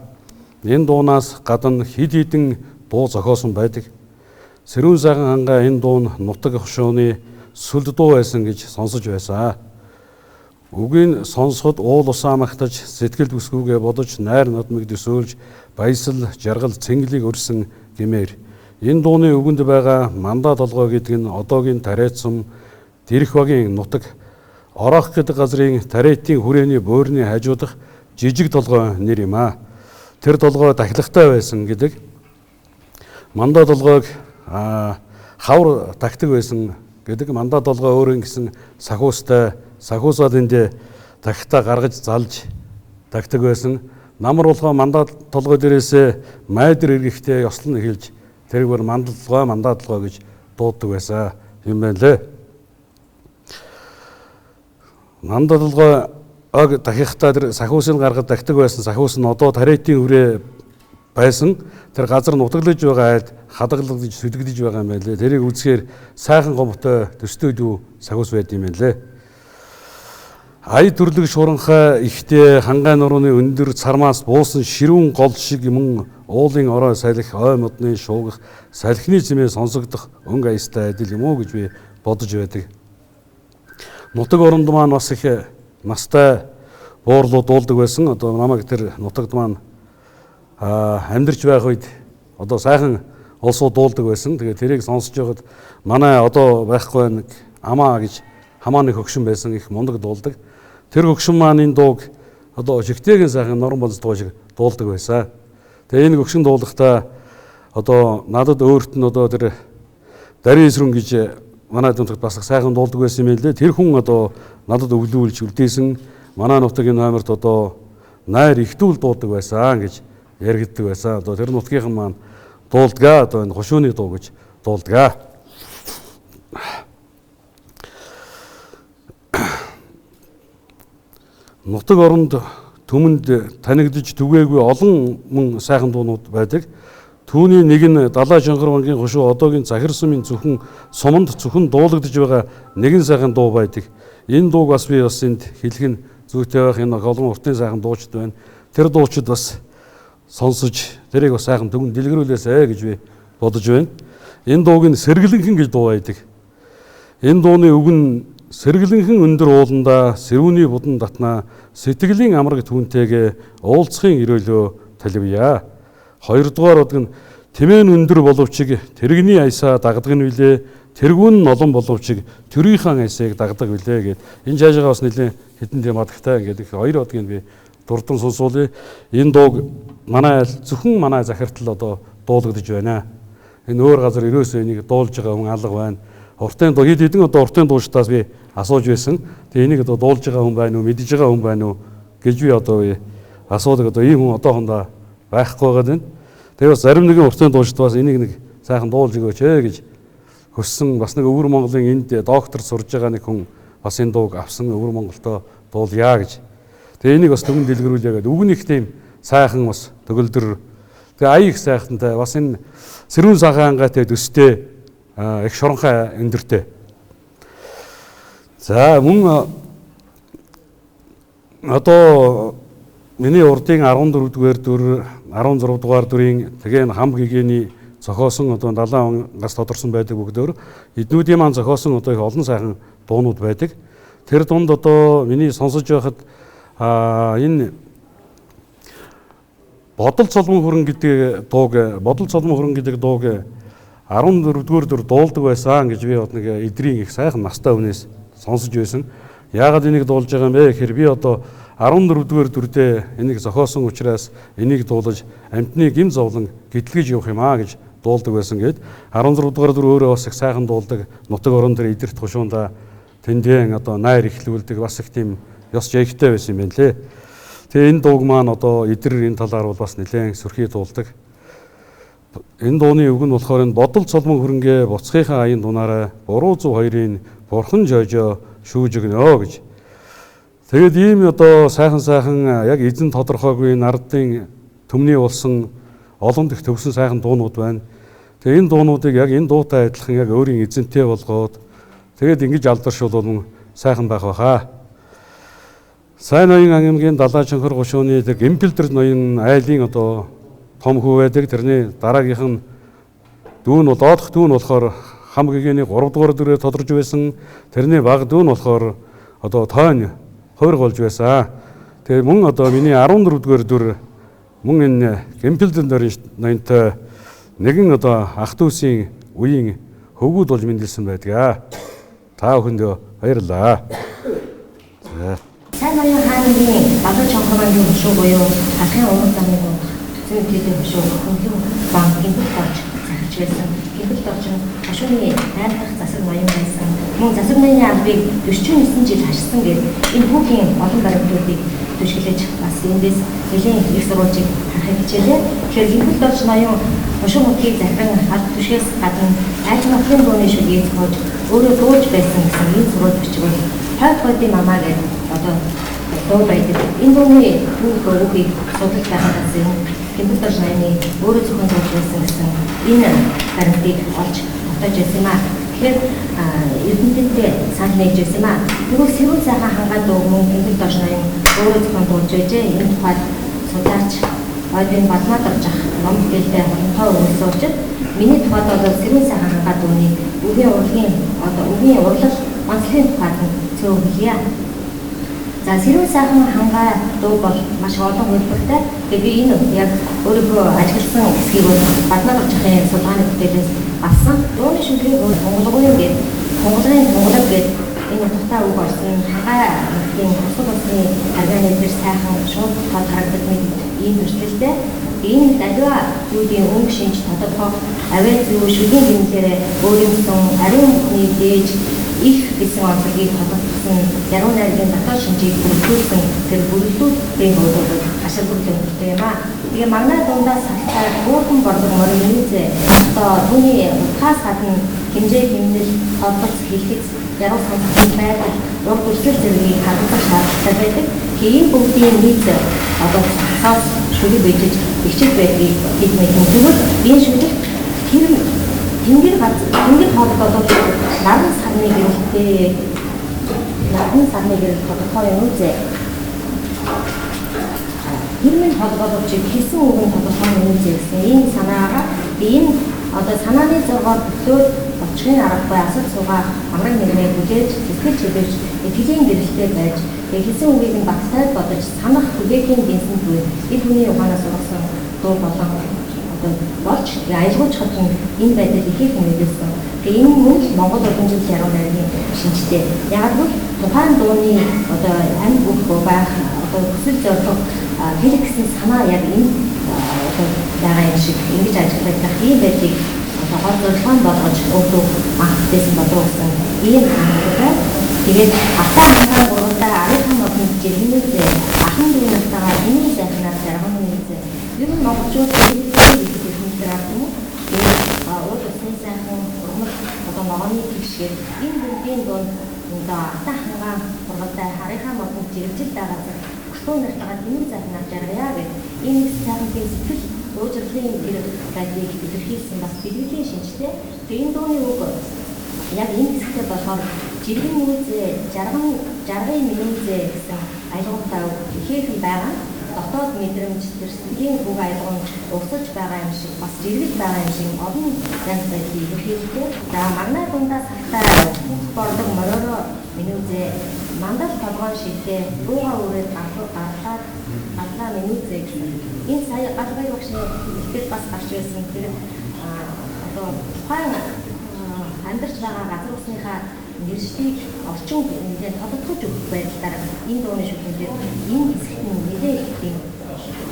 F: Энэ дуунаас гадна хид хідэн дуу зохиосон байдаг. Сэрүүн сайхан хангай энэ дуун нутаг хушууны сүлд дуу байсан гэж сонсож байсан. Үгийн сонсоход уул усаа магтаж сэтгэл бүсгүйгээ бодож найр нодмыг төсөөлж баясал жаргал цэнгэлийг өрсөн гэмээр энэ дууны үгэнд байгаа мандаа толгой гэдэг нь одоогийн тариацсан дэрх багийн нутаг орох гэдэг газрын тариатын хүрээний буурны хажуудах жижиг толгой нэр юм а. Тэр толгой дахилагтай байсан гэдэг. Мандаа толгойг хавар тагтаг байсан гэдэг. Мандаа толгой өөрийн гэсэн сахуустай сахуусаад энд тагтаа гаргаж залж тагтаг байсан. Намар болгоо мандаа толгой дээрээс майдэр эргэхдээ ёслон хэлж тэргээр мандаа толгой гэж дууддаг байсан юм байна лээ. Мандаа толгой дахихтаа тэр сахуусыг гаргаж тагтаг байсан. Сахуус нь одоо тариатын хүрээ байсан. Тэр газар нутаглаж байгаа айлд хадгалж сүлгэж байгаа юм байна лээ. Тэрийг үзэхээр сайхан гомтой төстэй дүү сахуус байд юм байна лээ. Ая төрлөг шуранхай ихтэй хангай нурууны өндөр цармаас буусан ширүүн гол шиг мөн уулын орой салхи ой модны шуугах салхины цэмээ сонсогдох өнгө аястай адил юм уу гэж би бодож байдаг. Нутаг оронд маань бас их настай буурлууд дуулдаг байсан. Одоо намайг тэр нутагд маань амьдарч байх үед одоо сайхан улсууд дуулдаг байсан. Тэгээ тэрийг сонсож байхад манай одоо байхгүй нэг амаа гэж хамааны хөгшин байсан их мундаг дуулдаг. Тэр хөгшин маань энэ дууг одоо жигтэйгэн сайхан норон бонц дуу шиг дуулдаг байсан. Тэгээ энэ хөгшин дуулахдаа одоо надад өөрт нь одоо тэр дарийн эсрүн гэж манай нутагт бас сайхан дуулдаг байсан юм лээ. Тэр хүн одоо надад өвлүүлж үлдээсэн манай нутгийн номерт одоо найр ихтүүл дуудаг байсан гэж яригддаг байсан. Одоо тэр нутгийнхан маань дуулдгаа одоо энэ хушууны дуу гэж дуулдгаа. Нутаг оронд түмэнд танигдж түгээгүй олон мөн сайхан дуунууд байдаг. Түүний нэг нь Далай Жонгор мангийн хушуу одоогийн Захир сумын зөвхөн суманд зөвхөн дуулагдж байгаа нэгэн сайхан дуу байдаг. Энэ дууг бас би бас энд хэлэх нь зүйтэй байх. Энэ олон уртын сайхан дуучид байна. Тэр дуучид бас сонсож тэрийг бас сайхан төгөн дэлгэрүүлээсэй гэж би бодож байна. Энэ дууг нь сэргэлэнхэн гэж дуу байдаг. Энэ дууны үг нь сэргэлэнхэн өндөр ууланда сэрүүний будан татнаа сэтгэлийн амраг түүнтэйгээ уулзахын өрөөлөө талвия. Хоёрдугаар уг нь тэмээн өндөр боловчиг тэрэгний аясаа дагдаг нь билээ. Тэргүүн нь олон боловчиг төрийнхэн аясыг дагдаг билээ гэд. Энэ жаажгаа бас нэлээд хэдэн тематиктай ингээд их хоёр удгийг би дурдан сонсуулъя. Энэ дууг зөвхөн манай захиртал одоо дуулагдж байна. Энэ өөр газар ерөөсөө энийг дуулж байгаа хүн алга байна. Уртын дуу хэдэн одоо уртын дуучдаас би асууж байсан. Тэгээ энийг одоо дуулж байгаа хүн байна уу, мэдж байгаа хүн байна уу гэж би одоо асуудаг. Одоо ийм хүн одоохондоо байхгүй байгаа юм. Тэгээ бас зарим нэгэн уртын дуучид бас энийг нэг сайхан дуулж өгөөч гэж хүссэн. Бас нэг өвөр Монголын энд доктор сурж байгаа нэг хүн бас энэ дууг авсан өвөр Монголдоо дуулъя гэж. Тэгээ энийг бас төгөн дэлгэрүүлээ гэдэг. Үг нь их тийм сайхан бас төгөлдөр. Тэгээ ая их сайхантай бас энэ Сэрүүн сайхан хангайтай төстэй их шуранхай өндөртэй. За мөн одоо миний урдын 14 дугаар дүр 16 дугаар дүрийн тэгээ хам гэгээний зохиосон одоо 70 онгоос тодорсон байдаг бүгдээр эднүүдийн маань зохиосон одоо их олон сайхан дуунууд байдаг. Тэр дунд одоо миний сонсож байхад энэ бодол цолмон хүрэн гэдэг дууг 14-р дөр дуулдаг байсан гэж би нэг эдрийн их сайхан настай хүнээс сонсож байсан. Яагаад энийг дуулж байгаа юм бэ гэхээр би одоо 14-р дүрдээ энийг зохиосон учраас энийг дуулаж амьтны гим зовлон гэтлгэж явах юм аа гэж дуулдаг байсан гэд 16-р дүр өөрөө бас их сайхан дуулдаг. Нутаг орон дээр идэрт хушуунда тэндэн одоо найр ихлүүлдэг бас их тийм ёс жигтэй байсан юм байна лээ. Тэгээ энэ дууг маань одоо идэр энэ талаар бол бас нэлээд сүрхий дуулдаг. Энэ дууны үг нь болохоор энэ бодол цолмон хөрөнгөө буцхийнхаа аян дунаараа 302-ын бурхан жожоо шүүжгнөө гэж. Тэгээд ийм одоо сайхан яг эзэн тодорхойгүй нардын төмний болсон олон дэх төвсөн сайхан дуунууд байна. Тэгээ энэ дуунуудыг яг энэ дуутай адилхан яг өөрийн эзэнтэй болгоод тэгээд ингэж алдаршуулвал сайхан байх байхаа. Сайн ноён ангимгийн далаа чанхар гушууны тэр гимпэлдэр ноён айлын одоо том хүү байдаг. Тэрний дараагийнх нь дүүн бол доодох дүүн болохоор хам гэгээний 3 дугаар дүрээр тодорж байсан. Тэрний баг дүүн болохоор одоо тойн хувирг болж байсан. Тэгээ мөн одоо миний 14 дугаар дүр мөн энэ гимпэлдэр ноёнтой нэгэн одоо ах дүүсийн үеийн хөвгүүд болж мэндэлсэн байдаг. Та бүхэндээ баярлалаа.
G: Сайн ноён хааны бадар чонхоргийн хөшөө буюу алхын уран замын зүйтэй хөшөө хөндлөн банкын болж захиж байсан. Гэмтэл орчин хошууны найрах засаг ноён байсан. Мөн засаг ноёны албыг 49 жил хашсан гэж энэ хүүхийн олон баримтуудыг түшиглэж бас эндээс нэлийн их сурвалжийг харахыг хичээлээ. Тэгэхээр гэмтэл орч ноён хошуу мөдгийг захиран аль түшгээс гадна айж нөхрийн дууны шүлгийг зохиож өөрөө дуулж байсан гэсэн энэ сурвалж бичиг бол хойд мамаа гэдэг одоо дуу байдаг. Энэ дууны түүхийг судлаж байхаас гэмтэл орч ноёны өөрөө зөвхөн дуулж байсан гэсэн энэ баримтыг олж тогтоож байсан юм аа. Тэгэхээр эрдэмтэнтэй санал нэгж байсан юм аа. Тэгвэл сэрүүн сайхан хангаад дуу мөн гэмтэл орч ноён өөрөө зөвхөн дуулж байжээ. Энэ тухайд судлаач Ойдын Бадмаадар жах ном гэлтэй хонтой өгсөж миний тухайд бол сэрүүн сайхан хангаад дууны үгийн урлагийн одоо үгийн урлал онцлогийн тухайд цөөн хэлье. За сэрүүн сайхан хангаа дуу бол маш олон хөлбөртэй. Тэгээ би энэ яг өөрийнхөө ажигласан хэсгийг бол Бадмаадар жахын судалгааны бүтээлээс авсан. Дууны шүлгийг Монголын гэдэг энэ утгатай үг орсон хагааны хосол усны арганы дээр сайхан шууд тод харагддаг нэг ийм төрөлтэй. Энэ аливаа зүйлийн өнгө шинж тодорхой авиа зүй шүлийн гэмтэрээ өөрийнхөө ариун бүхний дээж их гэсэн онцлогийг тодорхойлсон яруу найргийн дотоод шинжийг бүрдүүлсэн тэр бүрдүүлэлтийн бодлого ашиглах хэрэгтэй юм аа. Тэгээ магнаа дундаас салтаар хөөрхөн борлог мөрийн зэ одоо түүний хаас гадна хэмжээ хэмнэл тодорхой хэлхийц яруу санхүүгийн байдал ур бүсэл зэргийг хадгалах шаардлагатай байдаг. Тийм бүгдийн нийт одоо цаас шүлэг бийж бичиж байдгийг бид мэднэ. Энэ шүлэг тэнгэр хоолдоод наран сарны гэрэлтэй тодорхой юм үзээ. Хэрмэн холбоодох чиг хийсэн үгэн тодорхой юм үзээ гэсэн энэ санаагаа энэ одоо санааны зоргоор төлөө очихын аргагүй асар суугаа амраг нэрмээ бүлээж сэтгэл чивэж итгэлийн гэрэлтэй байж хийсэн үгийг нь баттай бодож санах бүлэгийн гинсэн буй энэ хүний ухаанаас ургасан дуу болон одоо болж аялгууч хотын энэ байдал ихийг мэдээсэн. Тэгээ энэ мөн Монгол уламжлалт яруу найргийн шинжтэй. Яг л тухайн дууны одоо амь бүх байх одоо хүсэл зорилго хэрэг гэсэн санаа яг энэ одоо байгаа юм шиг ингэж ажилладаг ийм байдлыг одоо гол зорилгоо болгож өөртөө анхдээсэн болов гэсэн ийм хангалттай. Тэгээд атаа ханаа гурвандаа арийнхаа модны жиргэнүүдээ ахан дүүнтэйгээ энэ сайхнаар зарганы үзээ. Ер нь монголчууд ногооны тэгшээр энэ бүгдийн дунд атаа хангаа гурвандаа харийнхаа модны жиргэж байгаа бүхтөө нартаа тэмэг захнаар жаргая гэх энэ сайхан сэтгэл уужрлын байдлыг илэрхийлсэн бас бидний шинжтэй. Энэ дууны үг яг энэ хэсэгтээ болохоор жиргэн үүзээ жаргын минүзээ гэсэн аялгаутай ихээхэн байгаа. Дотоод мэдрэмж төрсгийн үг аялгаунд урсаж байгаа юм шиг бас жиргэж байгаа юм шиг олон янз байдлыг илэрхийлдэг. За магнаа дундаа салтаа борлог мороо минүзээ мандал толгой шигтэй руугаа үрээд гадлаа минүзээ гэсэн энэ сая гал байсан. Тэр одоо тухайн амьдарч байгаа газар усныхаа нэршлиг орчин нэлээд тодотгож өгөх байдлаар энэ дууны шүлгээр энэ хэсэгт нь нэлээд их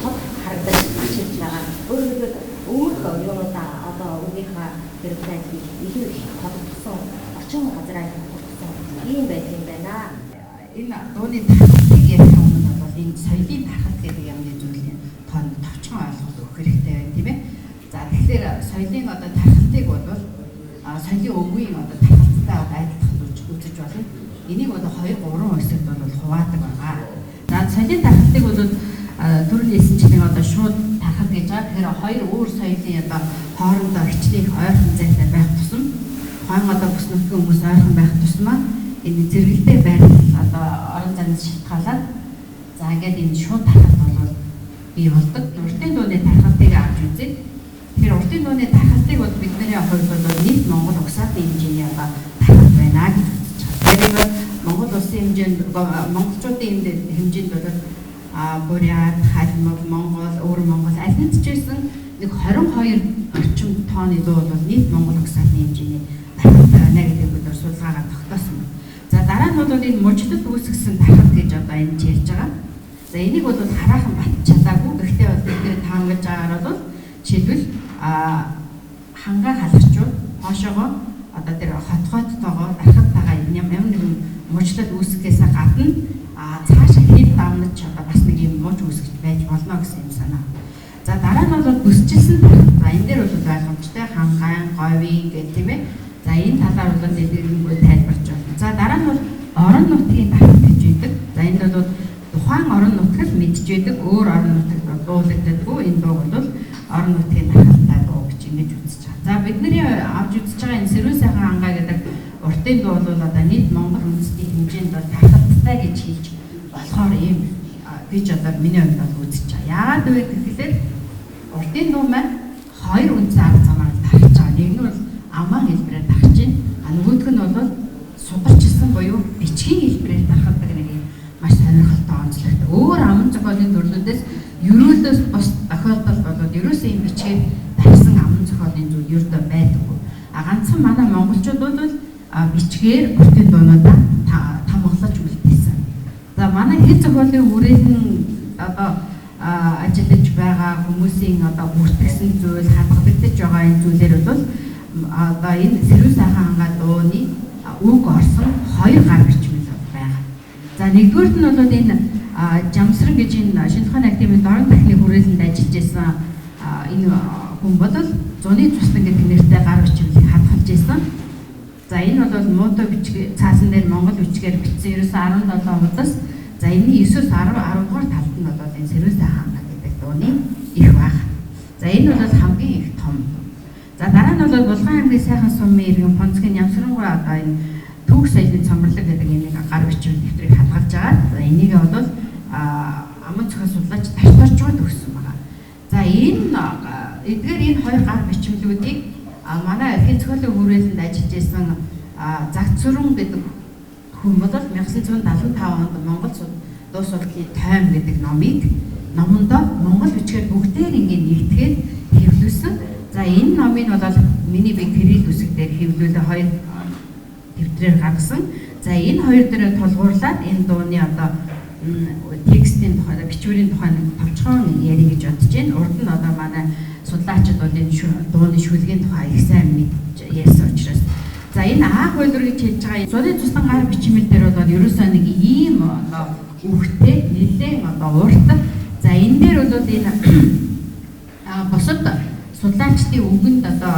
G: тод харагдаж ирж байгаа. Өөрөөр хэлбэл өмнөх юунуудаа одоо өөрийнхөө хэрэг байдлыг илүү их тодотгосон орчин газраа тодотгосон ийм байдал юм байна.
H: Энэ дууны тархалтыг ярих өмнө бол энэ соёлын тархалт гэдэг юмны зүйлийн товчхон ойлголт өгөх хэрэгтэй байна, тийм ээ. За тэгэхээр соёлын одоо тархалтыг бол соёлын өвгийн одоо тархалттай адилхан үзэж болно. Энийг одоо 2-3 хэсэгт бол хуваадаг байгаа. За соёлын тархалтыг бол түрүүний хэлсэнчлэн одоо шууд тархалт гэж байгаа. Тэгэхээр хоёр өөр соёлын одоо хоорондоо орчлыг ойрхон зайтай байх тусам тухайн одоо бүс нутгийн хүмүүс ойрхон байх тусмаа энэ зэрэгэлдээ байр одоо орон зайнаас шалтгаалаад за ингээд энэ шууд тархалт бол бий болдог. Уртын дууны тархалтыг авч үзье. Тэгэхээр уртын дууны тархалтыг бол бидний хувьд бол нийт Монгол угсаатны хэмжээний одоо тархалт байна гэж үзэж байгаа. Тэгэхээр Монгол улсын хэмжээнд монголчуудын хэмжээнд бол Бурят, Халмаг, Монгол, Өвөр Монгол аль нь ч гэсэн нэг 22 орчим тооны дуу бол нийт Монгол угсаатны хэмжээний тархалт байна гэдэг бид судалгаагаар тогтоосон. За дараа нь бол энэ мужид үүсгэсэн тархалт гэж одоо энэ ярьж байгаа. За энийг бол хараахан бат чадаагүй. Гэхдээ бол бидний таамаглаж байгаагаар бол жишээлбэл хангаа халагчууд хоошоогоо одоо тэр хотготтойгоо дархаттайгаа ямар нэгэн мужид үүсгэхээс гадна цаашаа хэд давнаж одоо бас нэг юм мууч үүсгэж байж болно гэсэн юм санаа. За дараа нь бол бүсчилсэн. За энэ дээр бол ойлгомжтой хангаан, говийн гэх тийм ээ. За энэ талаар бол нэгэнгүй тайлбарч байна. За дараа нь бол орон нутгийн тархалт гэж байдаг. За энд бол тухайн орон нутгад мэдж байдаг, өөр орон нутагт дуулагддаггүй. Энэ дуу бол орон нутгийн тархалтай дуу гэж ингэж үзэж байгаа. За бидний авч үзэж байгаа энэ Сэрүүн сайхан хангаа гэдэг уртын дуу бол одоо нийт Монгол үндэстний хэмжээнд бол тархалттай гэж хэлж болохоор ийм гэж одоо миний хувьд бол үзэж байгаа. Яагаад вэ гэхээр уртын дуу маань хоёр үндсэн арга замаар тархаж байгаа. Нэг нь бол амаа хэлбэрээр тархаж байна. Нөгөөх нь бол сударчилсан буюу бичгийн хэлбэрээр тархадаг нэг юм маш сонирхолтой онцлогтой. Өөр аман зохиолын төрлүүдээс ерөөлөөс бос тохиолдол болоод ерөөсөө юм бичгээр тархсан аман зохиолын зүйл ердөө байдаггүй. Ганцхан манай монголчууд бол бичгээр уртын дуунуудаа тамгалж үлдээсэн. За манай хэд зохиолын хүрээлэн одоо ажиллаж байгаа хүмүүсийн одоо бүртгэсэн зүйл хадгалагдаж байгаа энэ зүйлээр бол одоо энэ Сэрүүн сайхан хангаа дууны үг орсон хоёр гар бичмэл байгаа. За нэгдүгээр нь бол энэ Жамсран гэж энэ шинэ ухааны академийн дорн техник хүрээлэнд ажиллаж байсан энэ хүн бол зуны цуслан гэдэг нэртэй гар бичмэлийг хадгалж байсан. За энэ бол муутай бичгээр цаасан дээр монгол бичгээр бичсэн ерөөсөө 17 удаас. За энэний 9-өөс 10 дугаар талд нь бол энэ Сэрүүн сайхан хангаа гэдэг дууны их баг. За энэ бол хамгийн их том. За дараа нь бол Булган аймгийн сайхан сумын иргэн Понцгийн Ямсрангуй одоо энэ түүх соёлын цомрлог гэдэг энийг гар бичмэл дэвтрийг хадгалж байгаа. За энийг бол аман зохиол судлаач Тарторчууд өгсөн байна. За эдгээр энэ хоёр гар бичмлүүдийг манай эрхийн зохиолын хүрээлэнд ажиллаж байсан Загцүрэн гэдэг хүн бол 1975 онд Монгол дуу судлалын тойм гэдэг номондоо монгол бичгээр бүгдээр ингээд нэгтгээд хэвлүүлсэн. За энэ номыг бол миний би Кирилл үсэг дээр хэвлүүлээ хоёр тэмдрээр гаргасан. За энэ хоёр дээр тулгуурлаад энэ дууны одоо текстийн тухай, бичвэрийн тухай товчхон ярих гэж бодож байна. Урд нь одоо манай судлаачид бол энэ дууны шүлгийн тухай их сайн мэдж ярьсан учраас. За энэ аах хуулбар гэж хэлж байгаа зуны цуслан гар бичмэл дээр бол ерөөсөө нэг ийм одоо үгтэй нэлээд одоо уртдаг. За энэ дээр бол энэ босод судлаачдын үгэнд одоо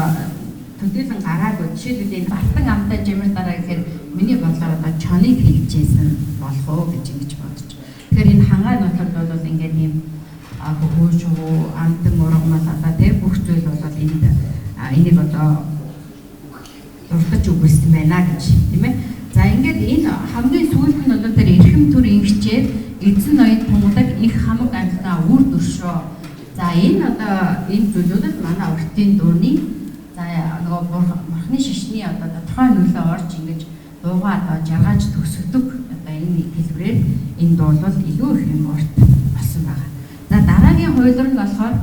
H: төдийлөн гараагүй. Жишээлбэл энэ Балтан амтай жимэр дараа гэхээр миний бодлоор одоо чоныг хэлжсэн болох уу гэж ингэж бодож. Тэгэхээр энэ хангаа нутагт бол ингээд ийм хөөшөө амтан ургамал одоо тэр бүх зүйл бол энийг одоо дуртаж өгүүлсэн байна гэж тийм ээ. За ингээд энэ хамгийн сүүлд нь одоо тэр эрхэм төр ингэчээр эзэн ноёд тунгадаг их хамаг амьтнаа үр дүршөө. За энэ одоо энэ зүйлүүд манай уртын дууны за нөгөө бурхны шишний одоо тодорхой нөлөө орж ингэж дуугаа одоо жаргаж төсөгдөг одоо энэ хэлбэрээр энэ дуу бол илүү их юм урт болсон байна. За дараагийн хуулбар нь болохоор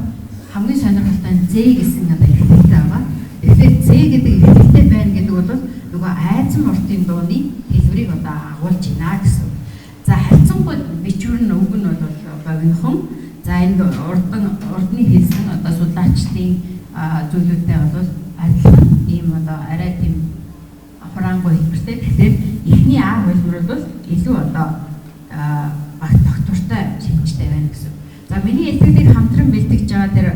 H: хамгийн сонирхолтой нь Z гэсэн одоо ихтэй байгаа. Тэгэхээр Z гэдэг ихтэй байна гэдэг бол нөгөө айзан уртын дууны хэлбэрийг одоо агуулж байна гэсэн. За харьцангуй бичвэр нь үг нь бол богинохон. За энд урдны хэлсэн одоо судлаачдын зүйлүүдтэй бол адилхан ийм одоо арай тийм хураангуй хэлбэртэй. Тэгэхээр эхний А хэлбэр бол илүү одоо багт доктортой шинжтэй байна гэсэн. За миний этгээдийг хамтран бэлтгэж байгаа тэр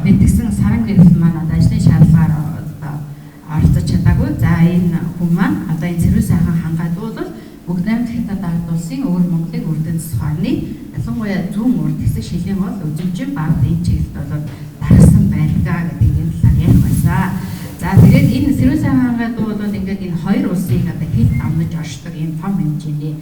H: бэлтгэсэн саран гэрэл маань одоо ажлын шаардлагаар одоо оролцож чадаагүй. За энэ хүн маань одоо энэ Сэрүүн сайхан хангаад бол бүгд найрамд Хятад ард улсын өвөр Монголыг үрдэн цэцхорны ялангуяа зүүн урд хэсэг шилэн бол үзэмжин баг энэ чиглэлд бол дарсан байдаг гэдэг энэ талаар ярих байсан. За тэгээд энэ Сэрүүн сайхан хангаад бол ингээд энэ хоёр улсыг одоо хэд амнаж оршдог энэ том хэмжээний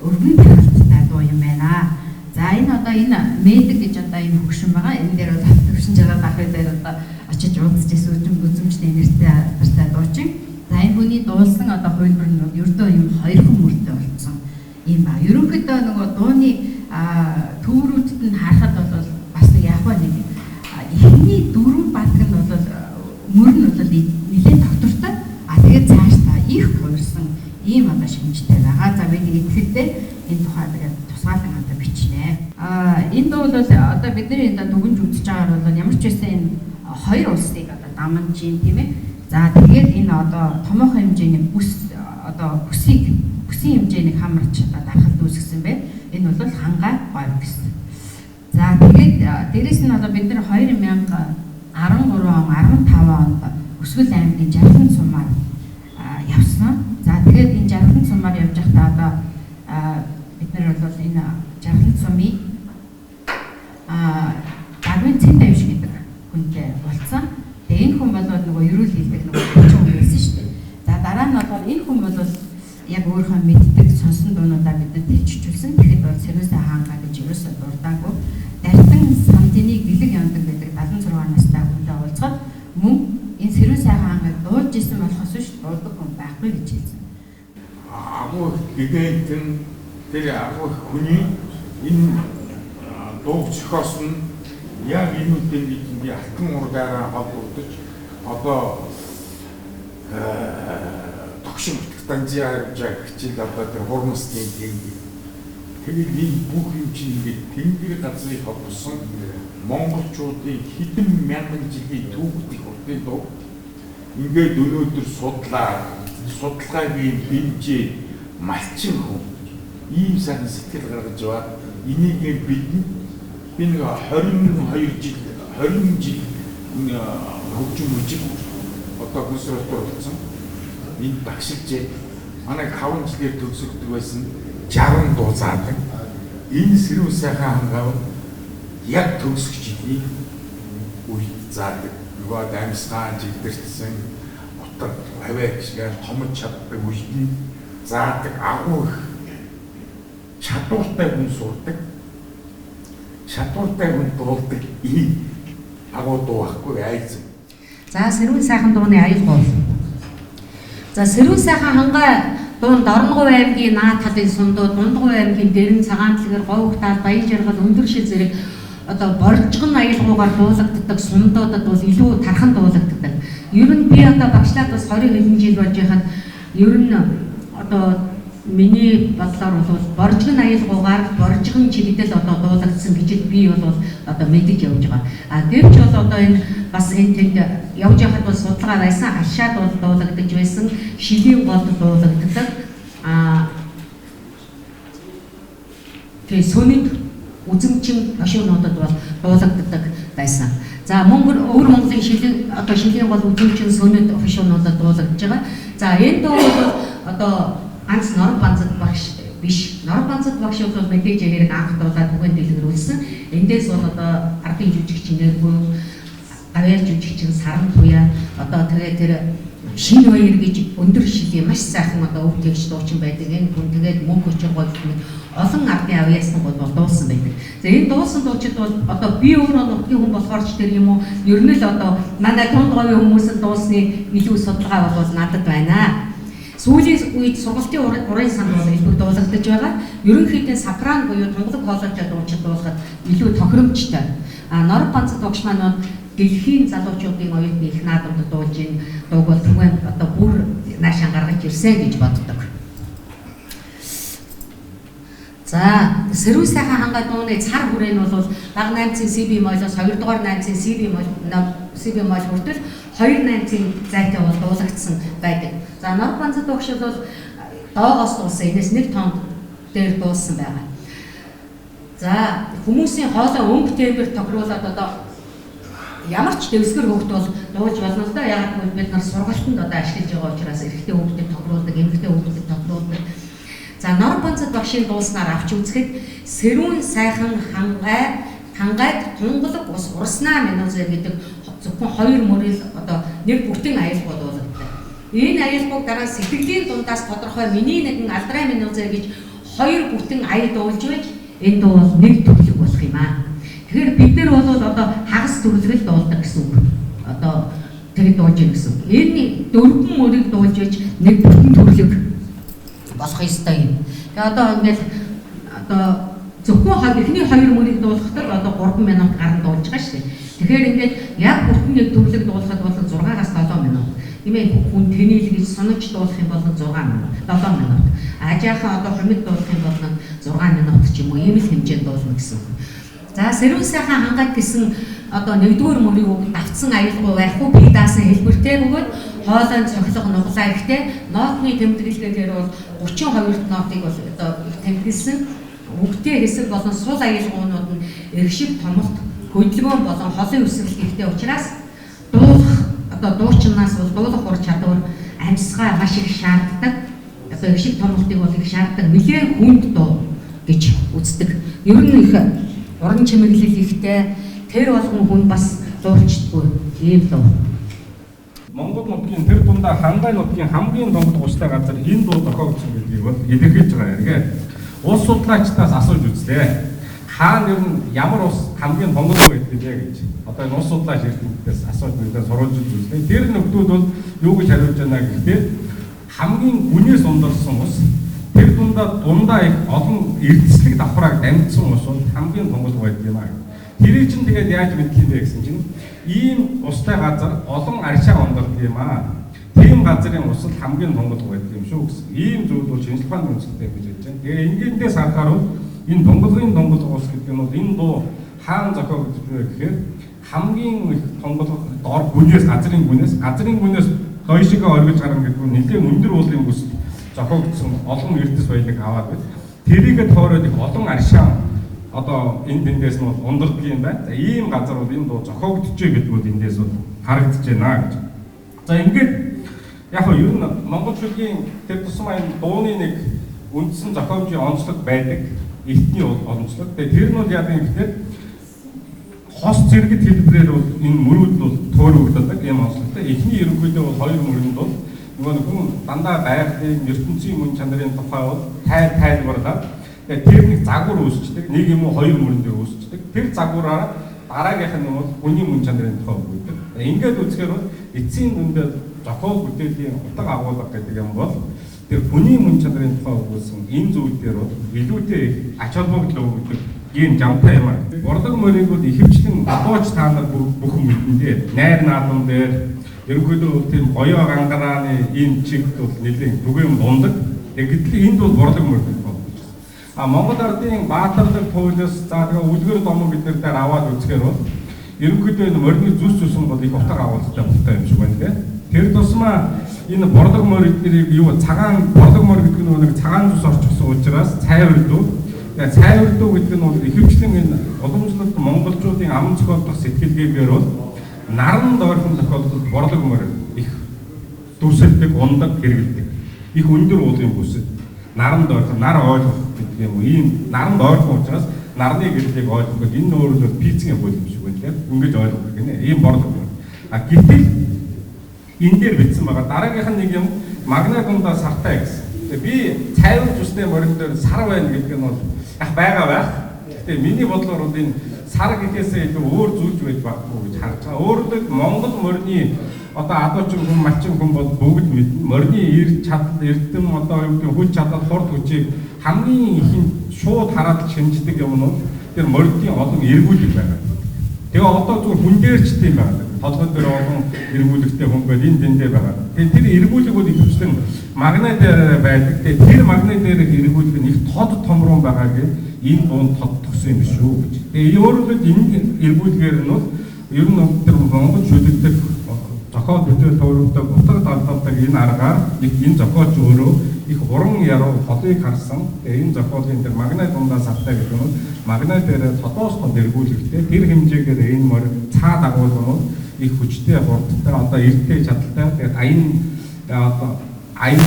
H: өргөн таралттай дуу юм байна. За энэ одоо энэ медик гэж одоо энэ хөгшин байгаа. Энэ дээр бол хөгшин жагаа багы дээр одоо очиж уулзчихсан үзэмжтэй нэртэй алдартай дуучин. За энэ хүний дуулсан одоо хувилбар нь ердөө юм хоёрхан мөртэй болсон юм ба. Ерөнхийдөө нөгөө дууны төврүүдэд нь харахад бол бас нэг яг нэг эхний дөрвөн батг нь бол мөр нь бол нэлээд доктортой. Тэгээд цааш та их хуурсан ийм одоо шинжтэй байгаа. За бид итгэхдээ энэ тухай тэгээд тусгаалan одоо бичнэ. Энэ дуу бол одоо бидний энэ дүгнж үзэж байгаагаар бол ямар ч байсан энэ хоёр улсыг одоо дамжин тийм ээ. За тэгээд энэ одоо томоохон хэмжээний бүсийн хэмжээний хамарч одоо дарахад үүсгэсэн бэ. Энэ бол хангаа гой гэсэн. За тэгээд дээрэс нь одоо бид нар 2013 он 15 онд Өсгөл аймгийн Жаргалан сумаар явсан. За тэгээд энэ Жаргалан сумаар явж байхдаа одоо бид нар бол энэ Жаргалан сумын Дарвин Цэндэвш гэдэг хүнтэй болцсон. Тэгээ энэ хүн бол нөгөө ерөөл хэлдэг нөгөө хүн байсан шүү дээ. За дараа нь бол энэ хүн бол яг өөрийнхөө мэддэг сонсон дуунуудаа бидэд хэлчихүүлсэн. Тэгэхэд бол Сэрүүн сайхан хангаа гэж ерөөсөө дурдаагүй. Дартан самдины гэлэг яндаг гэдэг 76 настай хүнтэй уулзаад мөн энэ Сэрүүн сайхан хангаа дуулж исэн болохоос биш дуулдаг хүн байхгүй гэж хэлсэн.
I: Агуу гэгэнтэн тэр агуу хүний энэ дуу зохиосон яг энэ үеийн алтан ургаараа холбогдож одоо тогшин танзиа явж хичээл одоо тэр хурмсны тэнэг тэгээд энэ бүх юм чинь ингээд тэнгэр газрыг холбосон монголчуудын хэдэн мянган жилийн түүхийг урдын дуу ингээд өнөөдөр судалгаагийн бэлжээ малчин хүн ийм сайн сэтгэл гаргаж байгаа. Энийг бид нэг 20 жил хөгжим үжиг одоо консерватор болсон. Энэ багшилжээ. Манай 5 жилээр төгсөгдөг байсан 60 дуу заадаг. Энэ Сэрүүн сайхан хангаа яг төгсөх жилийн үед заадаг. Нөгөө дамсгаан жигдэрсэн утга хаваа гişгээр томч чаддаг үед нь заадаг агуу чадвартай хүн сурдаг. Чадвартай хүн дуулдаг энэ агуу дуу ахгүй айц.
J: За Сэрүүн сайхан дууны аял гол. За Сэрүүн сайхан хангаа дунд Дорногов аймгийн Наа талын сумдууд, Дундгов аймгийн Дэрэн цагаан дэлгэр, Говь тал, Баян жаргал, Өндөр шил зэрэг одоо боржгон аялгаугаар дуулагддаг сумдуудад бол илүү тархан дуулагддаг. Ер нь би одоо багшлаад бас 20 хэдэн жил болж байхад ер нь одоо миний бодлоор бол боржгон аялгаугаар боржгон чигдэл одоо дуулагдсан гэж би бол одоо мэдэж явж байгаа. Гэвч бол одоо энэ бас энэ тэнд явж байхад бол судалгаар байсан алшаад бол дуулагдаж байсан, шилийн голд дуулагддаг. Тэгээ сүнэд үзэмчин хошуунуудад бол дуулагддаг байсан. За өвөр Монголын шилийн одоо шилийн гол үзэмчин сүнэд хошуунуудад дуулагдж байгаа. За энэ дуу бол одоо ганц Норог банцад багш биш. Норог банцад багш бол мэдээж хэрэг анх дуулаад бүхэн дэлгэрүүлсэн. Эндээс бол одоо ардын жүжигчнэр буюу гавьяа жүжигчин Саран Туяа одоо тэгээ тэр Шин Баяр гэж өндөр шилийн маш сайхан одоо өв тэгш дуучин байдаг. Энэ хүн тэгээд мөнгө өчр гол хүмүүс олон ардын авьяасны бол дуулсан байдаг. За энэ дуулсан дуучид бол одоо би өөрөө нутгийн хүн болохоор ч тэр юм уу ер нь л одоо манай Дундговын хүмүүсийн дуулсны илүү судалгаа бол надад байна. Сүүлийн үед сургалтын урын сан бол илбэг дуулагдаж байгаа. Ерөнхийдөө сопрано буюу тунгалаг хоолойтой дуучид дуулахад илүү тохиромжтой. Норб Банцад багш маань дэлхийн залуучуудын оюутны их наадамд дуулж ийн дууг бол түгээн одоо бүр наашаа гаргаж ирсэн гэж боддог. За сэрүүн сайхан хангаа дууны цар хүрээ нь бол баг 8-ын CB молоос 2 дугаар 8-ын CB мол хүртэл 2 8-ын зайтай бол дуулагдсан байдаг. За Норб Банцад багш бол доогоос дуулсан, энэс 1 тон дээр дуулсан байгаа. За хүмүүсийн хоолой өнгө тээвэр тохируулаад одоо ямар ч дэвсгэр хөвгт бол дуулж болно л да. Яг нь бид нар сургалтанд одоо ашиглаж байгаа учраас эрэгтэй хөвгөдөд тохируулдаг, эмэгтэй хөвгөдөд тохируулдаг. За Норб Банцад багшийн дууснаар авч үзэхэд сэрүүн сайхан хангайд тунгалаг ус урснаа минузэ гэдэг зөвхөн 2 мөрөл одоо нэг бүтэн аялал дуулагддаг. Энэ аялалгыг дараа сэтгэлийн дундаас тодорхой миний нэгэн алдраа минузэ гэж 2 бүтэн аял дуулж байж энэ дуу бол нэг төрлөг болох юм аа. Тэгэхээр бид нар бол одоо хагас төрлөг дуулдаг гэсэн үг. Одоо тэгэд дуулж ийн гэсэн үг. Энэ 4 мөрийг дуулж байж нэг бүтэн төрлөг болох ёстой юм. Тэгээ одоо ингээд одоо зөвхөн эхний 2 мөрийг дуулахдаа одоо 3 минут гарan дуулж байгаа шүү дээ. Тэгэхээр ингээд яг бүтэн нэг төрлөг дуулахад бол 6-аас 7 минут. Нэмээ хүн тэнэлгэж сонож дуулах юм бол 6 минут, 7 минут. Ажаахан одоо хумиг дуулах юм бол 6 минут ч юм уу ийм л хэмжээнд дуулна гэсэн үг. За сэрүүн сайхан хангаад гэсэн одоо 1-р мөрийг үг давцсан аялгау байх уу би даасан хэлбэртэй бөгөөд хоолойн цохилго нуглаа ихтэй ноотны тэмдэглэгээр бол 32 нотыг бол одоо тэмдэглэсэн үгтэй хэсэг болон сул аялгуунууд нь эргшиг томолт хөдөлгөөн болон холын үсрэлт ихтэй учраас дуучнаас бол дуулах ур чадвар амьсгаа маш их шаарддаг. Одоо эргшиг томолтыг бол их шаарддаг. Нэлээд хүнд дуу гэж үздэг. Ер нь их уран чимэглэл ихтэй тэр болгон хүн бас дуурчдаггүй ийм дуу.
C: Монгол нутгийн тэр дундаа хангай нутгийн хамгийн донгод густай газар энэ дуу зохиогдсон гэдгийг бол илэрхийлж байгаа хэрэг. Улс судлаачдаас асууж үзлээ. Хаана ер нь ямар ус хамгийн донгод байдаг гэж. Одоо энэ улс судлаач эрдэмтдээс асууж мэдээ сурвалж үзлээ. Тэр нөхдүүд бол юу гэж хариулж байна гэхдээ хамгийн гүнээс ундарсан ус тэр дундаа их олон эрдэслэг давхраар дамжсан ус бол хамгийн донгод байдаг юм аа. Тэрийг чинь тэгээд яаж мэдэх юм бэ гэсэн чинь ийм устай газар олон аршаа ундардаг юм аа. Тийм газрын ус хамгийн донгод байдаг юм шүү гэсэн. Ийм зүйл бол шинжлэх ухааны үндэслэлтэй гэж хэлж байна. Тэгээ ингээнээс харахаар энэ донголын донгод ус гэдэг нь бол энэ дуу хаана зохиогдож байна гэхээр хамгийн их донгод дор гүнээс газрын гүнээс дойшигээ оргиж гарна гэдэг нь нэлээд өндөр уулын бүс зохиогдсон олон эрдэс баялаг аваад байна. Тэрийгэ тоороод их олон аршаа одоо энэ тэндээс нь бол ундардаг юм байна. За ийм газар бол энэ дуу зохиогдчихэ гэдэг нь эндээс бол харагдаж байна гэж. За ингээд яг нь ер нь Монгол шүлгийн тэр тусмаа энэ дууны нэг үндсэн зохиомжийн онцлог байдаг. Эртний онцлог. Тэр нь бол яг юм гэхээр хос зэрэгт хэлбэрээр бол энэ мөрүүд бол төөрөгдөг юм онцлогтой. Эхний ерөнхийдөө бол 2 мөрөнд бол нөгөө хүн дандаа байгалийн ертөнцийн мөн чанарын тухай бол тайлбарлаад тэрний загвар үүсчдэг. Нэг юм уу 2 мөрөнд үүсчдэг. Тэр загвараараа дараагийнх нь бол хүний мөн чанарын тухай өгдөг. Ингээд үзэхээр бол эцсийн дүндээ зохиол бүтээлийн утга агуулга гэдэг юм бол тэр хүний мөн чанарын тухай өгүүлсэн энэ зүйл дээр бол илүүтэй ач холбогдол өгдөг ийм жамтай юм аа. Урлаг мөрийг бол ихэвчлэн одооч та нар бүхэн мэднэ. Найр наадам дээр ерөнхийдөө тийм гоёо гангарааны энэ чигт бол нэлийн түгээн бундаг. Гэтэл энд бол урлаг мөр гэж байна. Монгол ардын баатарлаг туйлаас за тэгээ үлгэр домог бид нар аваад үзэхээр бол ерөнхийдөө энэ морины зүс зүсэн бол их утга агуулгатай болтой юм шиг байна тийм. Тэр тусмаа энэ борлог мөр эднийг юу цагаан борлог мөр гэдэг нь нэг цагаан зүс орчихсон учраас цайварлуу. Тэгээ цайварлуу гэдэг нь бол ихэвчлэн энэ уламжлалт монголчуудын ам зохиолдох сэтгэлгээгээр бол наран дойрхон зохиолдолд борлог мөр их дүрсэлдэг, ундаг, хэрэгэлдэг. Их өндөр уулын бүсэд наран дойрхон нар ойлгох гэдэг юм уу. Ийм наран дойрхон учраас нарны гэрлийг ойлгоход энэ өөрөөр пиццгийн боол юм шиг байна тийм. Ингэж ойлгох гэнэ. Ийм борлог мөр. Гэтэл энэ дээр бичсэн байгаа. Дараагийнх нь нэг юм магна дундаа сартай гэсэн. Тэгээ би цайвар зүстэй морин дээр сар байна гэдэг нь бол яг байгаа байх. Гэтэ миний бодлоор бол энэ сар гэхээсээ илүү өөр зүйлж байж баггүй гэж харж байгаа. Өөрөлд Монгол морины одоо адуучин хүн малчин хүн бол бүгд мэднэ. Морины эрдэм одоо юу гэдэг хүч чадал хурд хүчийг хамгийн ихэнд шууд хараад шинждэг юм нь тэр морины олон эргүүлэг байгаа.
I: Тэгээ одоо зүгээр хүн дээрчтэй юм байна. Толгой дээр олон эргүүлэгтэй хүн гээд энэ дэн дээр байгаа. Тэгээ тэр эргүүлэг бол ихэвчлэн магнит дээр байдаг. Тэгээ тэр магнит дээр эргүүлэг нь их тод томрон байгаа гэж энэ дунд тодтогсон юм шүү гэж. Тэгээ өөрөөр энэ эргүүлгээр нь бол ер нь тэр Монгол шүлэгдэх зохиол бүтээр төвөрөгдөг утга талбартай энэ аргаар энэ зохиолч өөрөө их уран яруу холыг харсан. Энэ зохиолын тэр магнит дундаас автай гэдэг нь магнит дээр тодоос тод эргүүлэгтэй тэр хэмжээгээр энэ мөр цаа дагуулгууд их хүчтэй хурдтай одоо эрттэй чадaltaй тэгээд аян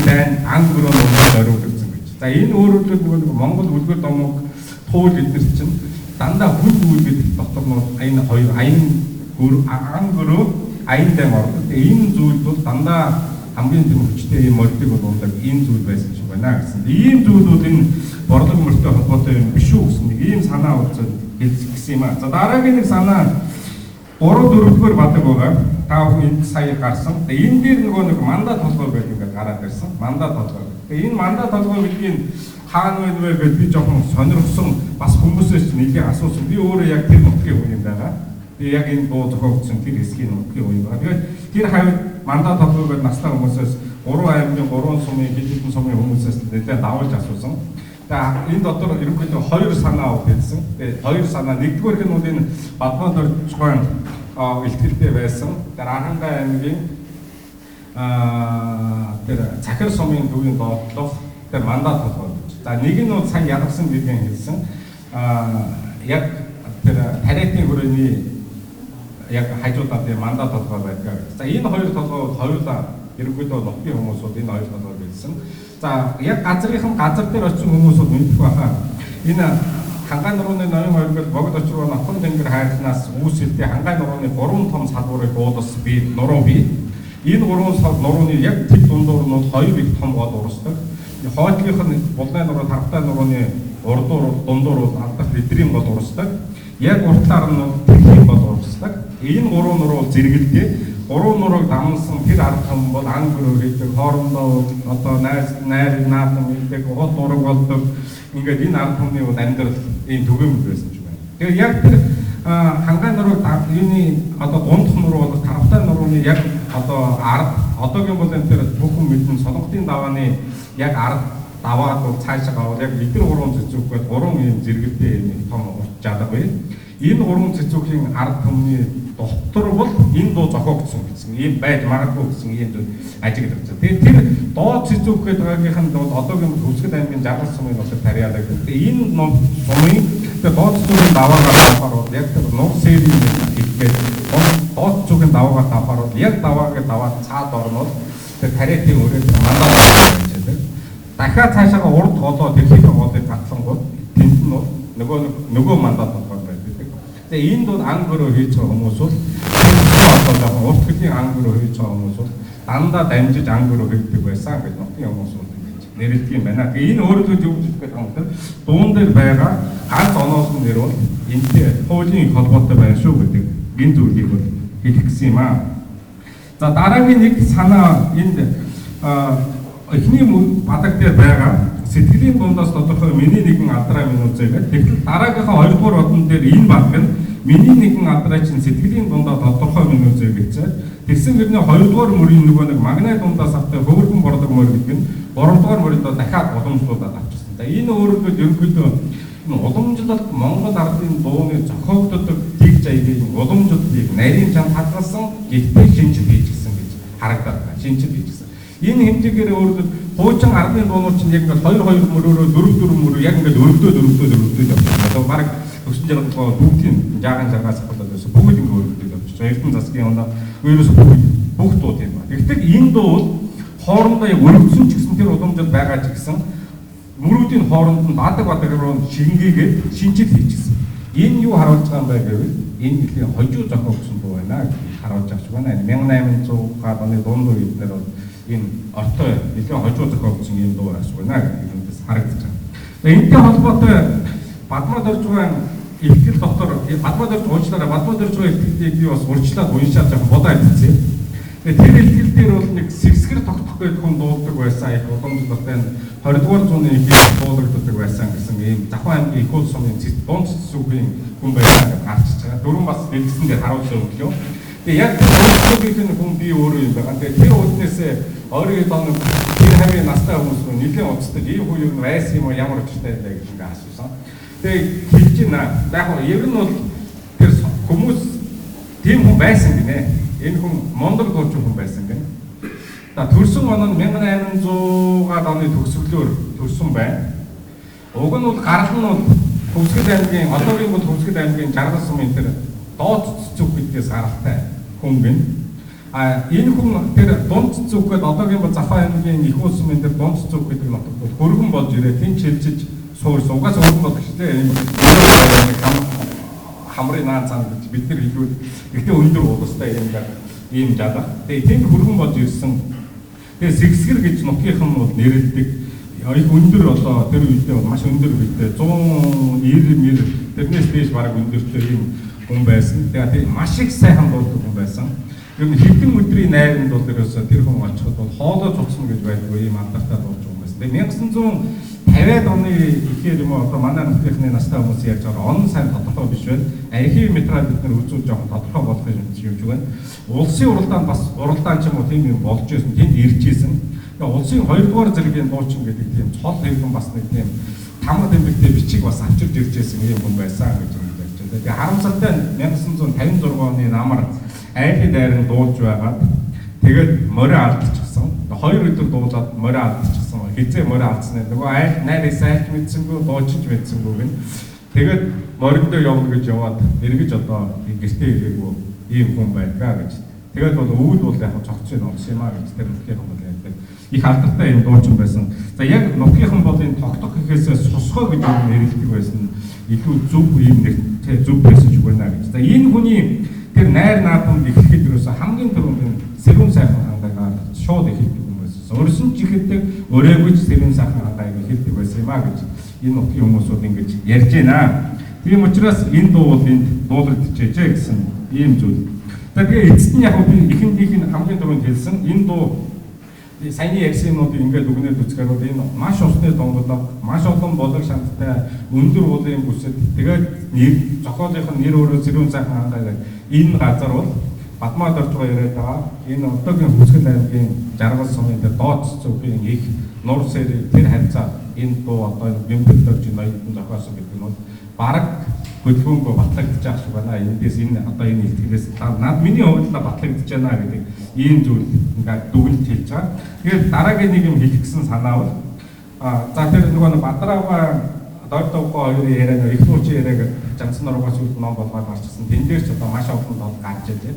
I: байн ангөрөө зориулагдсан гэж. За энэ өөрөөр хэлбэл Монгол үлгэр домог туул эднэр чинь дандаа хүн үлгэр дотор нь энэ хоёр аян ангөрөө аян дэм ордог. Энэ зүйл бол дандаа хамгийн том хүчтэй юм мордыг бол ундаг энэ зүйл байсан шиг байна гэсэн. Ийм зүйлүүд энэ борлог мөртэй холбоотой юм биш үү гэсэн нэг ийм санаа үзэл хэлсэн юм аа. За дараагийн нэг санаа 3-4-р бадаг байгаа. Та бүхэн энд сая гарсан. Тэгээ энэ дээр нэг мандат толгой байдаг ингээд гараад ирсэн. Мандат толгой. Тэгээ энэ мандат толгой гэдгийг хаана байна вэ гэж би жоохон сонирхсон бас хүмүүсээс нэлийн асуусан. Би өөрөө яг тэр нутгийн хүн юм байгаа. Би яг энэ дуу зохиогдсон тэр хэсгийн нутгийн хүн байгаа. Тэгээд тэр хавьд мандат толгой гэдэг настай хүмүүсээс 3 аймгийн 3 сумын хэдэн сумын хүмүүсээс нэлээд давуулж асуусан. За энэ дотор ерөнхийдөө 2 санаа өгсөн. Тэгээ 2 санаа нэгдүгээр нь бол энэ Бадмад орчгоон илтгэлтэй байсан. Тэр Аранхай аймгийн тэр Цахир сумын төвийн доотлох тэр мандат толгой. За нэг нь бол сайн ядарсан гэдгийг хэлсэн. Яг тэр тариатны хүрээний яг хажуудад мандат толгой байдаг. За энэ 2 толгой хоёулаа ерөнхийдөө нутгийн хүмүүсүүд энэ 2 толгойг хэлсэн. За яг газар дээр очсон хүмүүсүүд мэдэх байхаа. Энэ Хангай нурууны ноён оргил богд очруу Нотхон тэнгэр хайрнаас үүсэлтэй Хангай нурууны 3 том салбарыг буудас би нуруу би. Энэ 3 нурууны яг тэд дундуур нь 2 их том гол урсдаг. Хойдлынх нь Булгай нуруу Тавтай нурууны урдуур дундуур алдах эдрийн гол урсдаг. Яг уртлаар нь тэхийн гол урсдаг. Энэ 3 нуруу зэрэгэлдээ 3 нурууг дамнсан тэр ард том бол ангөрөө гэдэг хоорондоо одоо найр наадам гэдэг гол нурууг болдог. Ингээд энэ ард түмний амьдрал ийм түгээмэл байсан ч байна. Тэгээ яг тэр Хангай нуруу юуны одоо дундх нуруу бол Тавтай нурууны яг одоо ард одоогийн бол энэ тэр бүхэн мэдэн солонготын давааны яг ард даваад бол цаашаа гавал яг эдгээр 3 цэцүүхгээд 3 ийм зэрэгтэй ийм том чадаг бай. Энэ 3 цэцүүхийн ард түмний дотор бол энэ дуу зохиогдсон гэсэн ийм байж магадгүй гэсэн ийм зүйл ажиглагдсан. Тэгээ тэр доо цэцүүх гэдэг байгаагийн бол одоогийн Хөвсгөл аймгийн Жаргал сумын нутаг тариалаа гэдэг. Энэ ном сумын тэр доо цэцүүхийн даваагаар тавахаар бол яг тэр нур сэрийн хэлгээд доо цэцүүхийн даваагаар тавахаар бол яг даваагаа даваад цаад орнол тэр тариатын өрөөд мандат байдаг. Дахиад цаашаа урд голоо дэлхийд голыг гатлангууд тэнд нь нөгөө мандат болгоод байдаг. Тэгээ энд бол ангөрөө хийж байгаа хүмүүс бол одоо урт хөлийн ангөрөө хийж байгаа хүмүүс бол дандаа дамжиж ангөрөө хийдэг байсан гэж нутгийн хүмүүс нэрлэдэг юм байна. Тэгээ энэ өөрөлдөө юу гэж хэлэх юм бэ? Дуун дээр байгаа ганц оноосон нэр бол энэтэй хуулийн холбоотой байна шүү гэдэг гин зүйлийг бол хэлэх гэсэн юм аа. За дараагийн нэг санаа энд эхний бадаг дээр байгаа сэтгэлийн дундаас тодорхой миний нэгэн алдраа минь үзээгээд тэгэхээр дараагийнхаа 2 дугаар бодон дээр энэ баг нь миний нэгэн алдраа чинь сэтгэлийн дундаа тодорхой минь үзээгээд тэгсэн хэрнээ 2 дугаар мөрийн нөгөө нэг магнит дундаас автай хөвөргөн борлог мөр гэдэг нь 3 дугаар мөрөндөө дахиад уламжлуулаад авчихсан. Энэ өөрөөр ерөнхийдөө уламжлалт Монгол ардын дууны зохиогддог дэг заягийн уламжлалыг нарийн чам хадгалсан гэхдээ шинжил хийчихсэн гэж харагдаад байна. Шинжил хийчихсэн. Энэ хэмжээгээр өөрөөр хуучин ардын дуунууд чинь яг ингээд 2 мөрөөрөө 4 мөрөө яг ингээд өргөдөөд явчихсан. Одоо баг өссөн жаргал бүгдийн жаагаас болоод байсан. Бүгд ингээд өргөдөөд явчихсан. Эрдэнэ засгийн оноо ерөөс бүх дууд юм байна. Гэхдээ энэ дуу хоорондоо яг өргөдсөн ч гэсэн тэр уламжлал байгаа ч гэсэн мөрүүдийн хооронд нь бадаг шингээгээд шинжил хийчихсэн. Энэ юу харуулж байгаа юм бэ гэвэл энэ нэлийн хожуу зохиогдсон дуу байна гэж харуулж авч байна. 1800-аад оны дунд үеийнээр бол энэ ортой нэлийн хожуу зохиогдсон юм дуу ашиг байна гэдэг юмдээс харагдаж байна. Энэтэй холбоотой Бадмад орчгоон илтгэл дотор Бадмад орч уучлаарай Бадмад орчгоон илтгэлийг би бас урьдчилаад уншаад жоохон бодоо хэлсэн. Тэгээ тэр илтгэл дээр бол нэг сэрс
K: зэгсгэр тогтох гэдэг хүн дуулдаг байсан их уламжлалтай 20-р зууны их дуулагддаг байсан гэсэн ийм Завхан аймгийн их улс сумын дунд цэцүүгийн хүн байсан гэж гарчиж байгаа. Дөрөв бас дэлгэсэн дээр харуулсан өглөө. Тэгээ яг цэцүүгийн хүн би өөрөө юм байгаа. Тэгээ тэр үднээсээ өөрийн тон тэр хавийн настай хүмүүс рүү нэлээд уцдаг ийм хүн юу байсан юм уу ямар учиртай байлаа гэж ингээ асуусан. Тэгээ хэлж байна. Яг нь ер нь бол тэр хүмүүс тийм хүн байсан гинэ. Энэ хүн Монголд дуучин хүн байсан гэнэ. Төрсөн он нь 1800-аад оны төгсгөлөөр төрсөн байна. Уг нь бол гарал нь бол Төвсгөл аймгийн одоогийн бол Төвсгөл аймгийн Жаргал сумын тэр доод цэцүүх гэдгээс гаралтай хүн гэнэ. Энэ хүн тэр дунд цэцүүх гэдэг одоогийн бол Завхан аймгийн их улс сумын тэр дунд цэцүүх гэдэг нутагт бол хөргөн болж ирээ тэнч хэлжиж суурсан. Угаас хөргөн болох шүү дээ. Хамрын наан цаана гэж бид нар хэлвэл гэхдээ өндөр уулстай ийм жадаг. Тэгээ тэнд хөргөн болж ирсэн. Тэгээ Сэгсгэр гэж нутгийнхан нь бол нэрлэдэг. Их өндөр одоо тэр үедээ маш өндөр үедээ 190 тэрнээс дээш бараг өндөртэй ийм хүн байсан. Тэгээ маш их сайхан дуулдаг хүн байсан. Ер нь хэдэн өдрийн найранд бол ерөөсөө тэр хүн очиход бол хоолой цуцсан гэж байдгүй ийм андартай дуулж байгаа юм байсан. Тэгээ 1950-аад оны ихээр юм одоо манай нутгийнхны настай хүмүүс яаж байгаа он сайн тодорхой биш байна. Архив материал бид нар үзүүл жоохон тодорхой болох юм шиг байна. Улсын уралдаанд бас уралдаан ч юм уу тийм юм болж ирсэн, тэнд ирж ирсэн. Тэгээ улсын 2-р зэргийн дуучин гэдэг тийм цол хэвхэн бас нэг тийм тамга тэмдэгтэй бичиг бас авчирж ирж ирсэн юм хүн байсан гэж юм ярьж байна. Тэгээ харамсалтай 1956 оны намар айлын дайран дуулж байгаад тэгээд морио алдчихсан. 2 өдөр дуулаад морио алдчихсан. Хизээ морио алдсан. Нөгөө айл найрыг сайлж мэдсэнгүй, дуучинж мэдсэнгүй гэн. Тэгээд мориндоо явна гэж яваад эргэж одоо гэртээ ирээгүй ийм хүн байлгаа гэж. Тэгээд бол өвөл бол яг цогцын олсон юм аа гэж тэр нутгийнхан бол ярьдаг. Их алдартай юм дуучин байсан. За яг нутгийнхан бол энэ тогтох гэхээсээ сусгоо гэж юм нэрлэдэг байсан. Илүү зөв ийм нэг зөв байсан ч үгүй наа гэж. За энэ хүний тэр найр наадамд ихэхэд юусэн хамгийн түрүүнд Сэрүүн сайхан хангагаар шууд ихэдэг юм байсан. Өрсөн ч ихэдэг, өрөөгүйч Сэрүүн сайхан хангааг ихэдэг байсан юм аа гэж энэ нутгийн хүмүүсүүд ингэж ярьж байна. Тийм учраас энэ дуу бол энд дуулагдчихжээ гэсэн ийм зүйл. Тэгээ эцэст нь яг би ихэндийнх нь хамгийн түрүүнд хэлсэн энэ дуу саяны ярьсануудыг ингээд үгнээр үзэхээр энэ маш усны донгодог, маш олон болог шанттай, өндөр уулын бүсэд тэгээд нэр зохиолынх нь нэр өөрөө Сэрүүн сайхан хангаа гэдэг энэ газар бол Бадмаад орж байгаа яриад байгаа. Энэ одоогийн Төвсгөл аймгийн Жаргал сумын доод цэцүүгийн их нур сэрэг тэр харьцаа энэ дуу одоо бэмбэлдэж ноёдон зохиосон гэдэг нь бол бараг хөдөлгөөнгөө батлагдаж байгаа шиг байна. Эндээс энэ одоо энэ ихтгэлээс над миний хувьд л батлагдаж байна гэдэг ийм зүйл ингээд дүгнэлт хэлж байгаа. Тэгээд дараагийн нэг юм хэлэх гэсэн санаа бол за тэр нөгөө Бадрава Дойдогоо хоёрын яриаг их нууцын яриаг Жансан нургаас үүд ном болгоод гарчсан. Тэн дээр ч одоо маш олон дол гарч ирээ.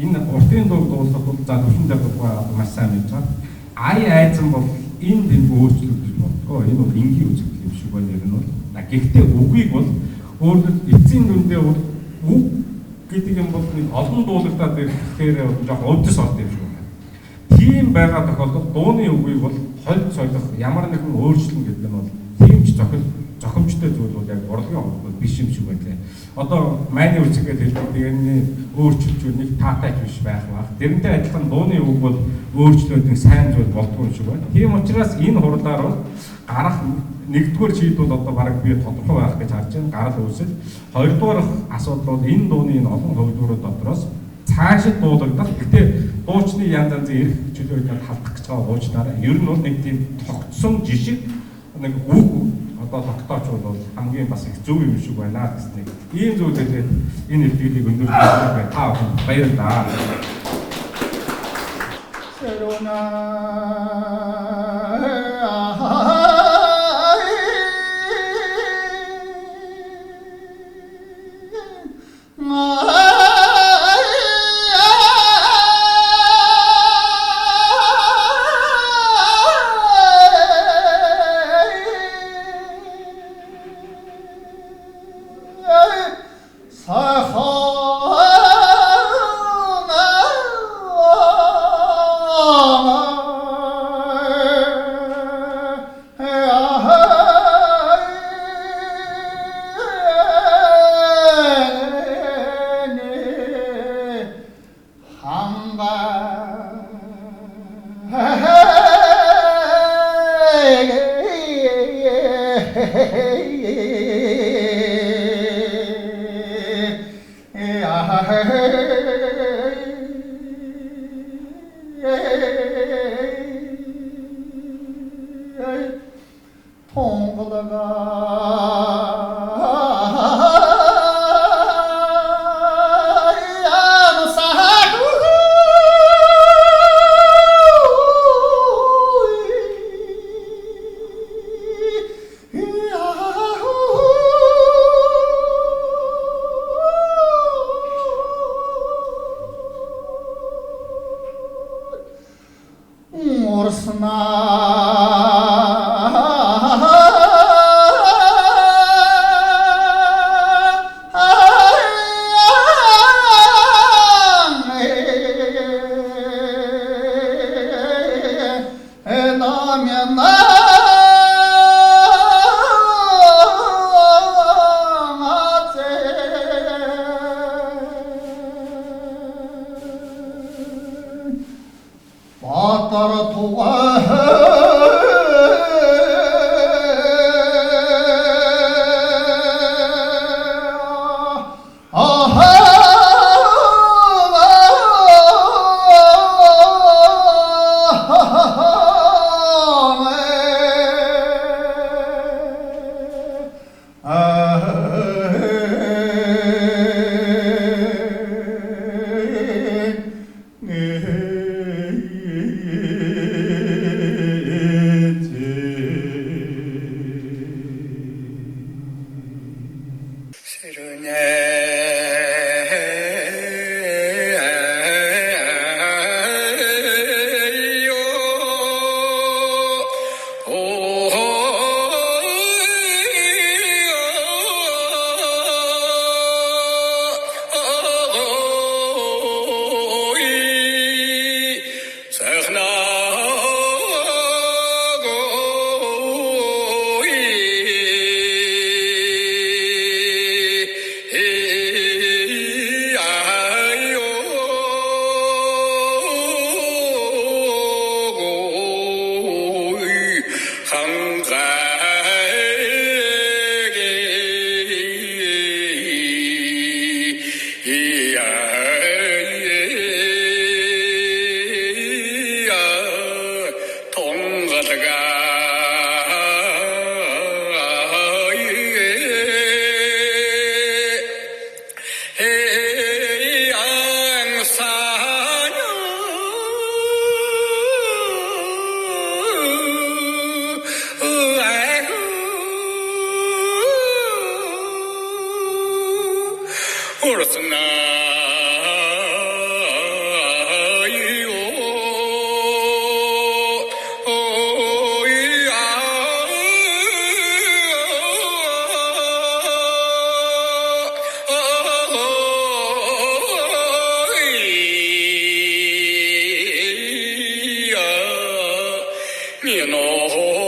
K: Энэ уртын дуу дуулах бол за төвшөндөө болгоо маш сайн мэдж байгаа. Ай айзан бол энэ дэнд өөрчлөгдөж болтгоо. Энэ бол энгийн үзэгдэл юм шиг байна ер нь бол. Гэхдээ үгийг бол өөрөөр эцсийн дүндээ үг гэдэг юм бол нэг олон дуулагдаад ирэхээр жоохон өдөс орд юм шиг байна. Тийм байгаа тохиолдолд дууны үгийг бол хольд солих ямар нэгэн өөрчлөлт гэдэг нь бол тийм ч зохимжтой зүйл бол яг урлагийн хувьд биш юм шиг байна. Одоо майны үсгээд хэлдэг дээрний өөрчлөлт нэг таатайч биш байх баг. Тэрнтэй адилхан дууны үг бол өөрчлөлт нэг сайн зүйл болдгоо юм шиг байна. Тийм учраас энэ хурлаар бол гарах нэгдүгээр шийдвэл одоо бараг би тодорхой байх гэж харж байна. Гарал үүсэл. Хоёрдугаар асуудал бол энэ дууны энэ олон хувьдуурууд дотроос цаашид дуулагдах. Гэтэ дуучны янз янзын эрх чөлөөтэй халдах гэж байгаа уучнаараа ер нь бол нэг тийм тогтсон жишг нэг үг одоо тогтооч бол хамгийн бас их зөв юм шиг байна гэсэн нэг ийм зүйлээр энэ илтгэлийг өндөрлөж байгаа та бүхэнд баярлалаа.
L: 你喏。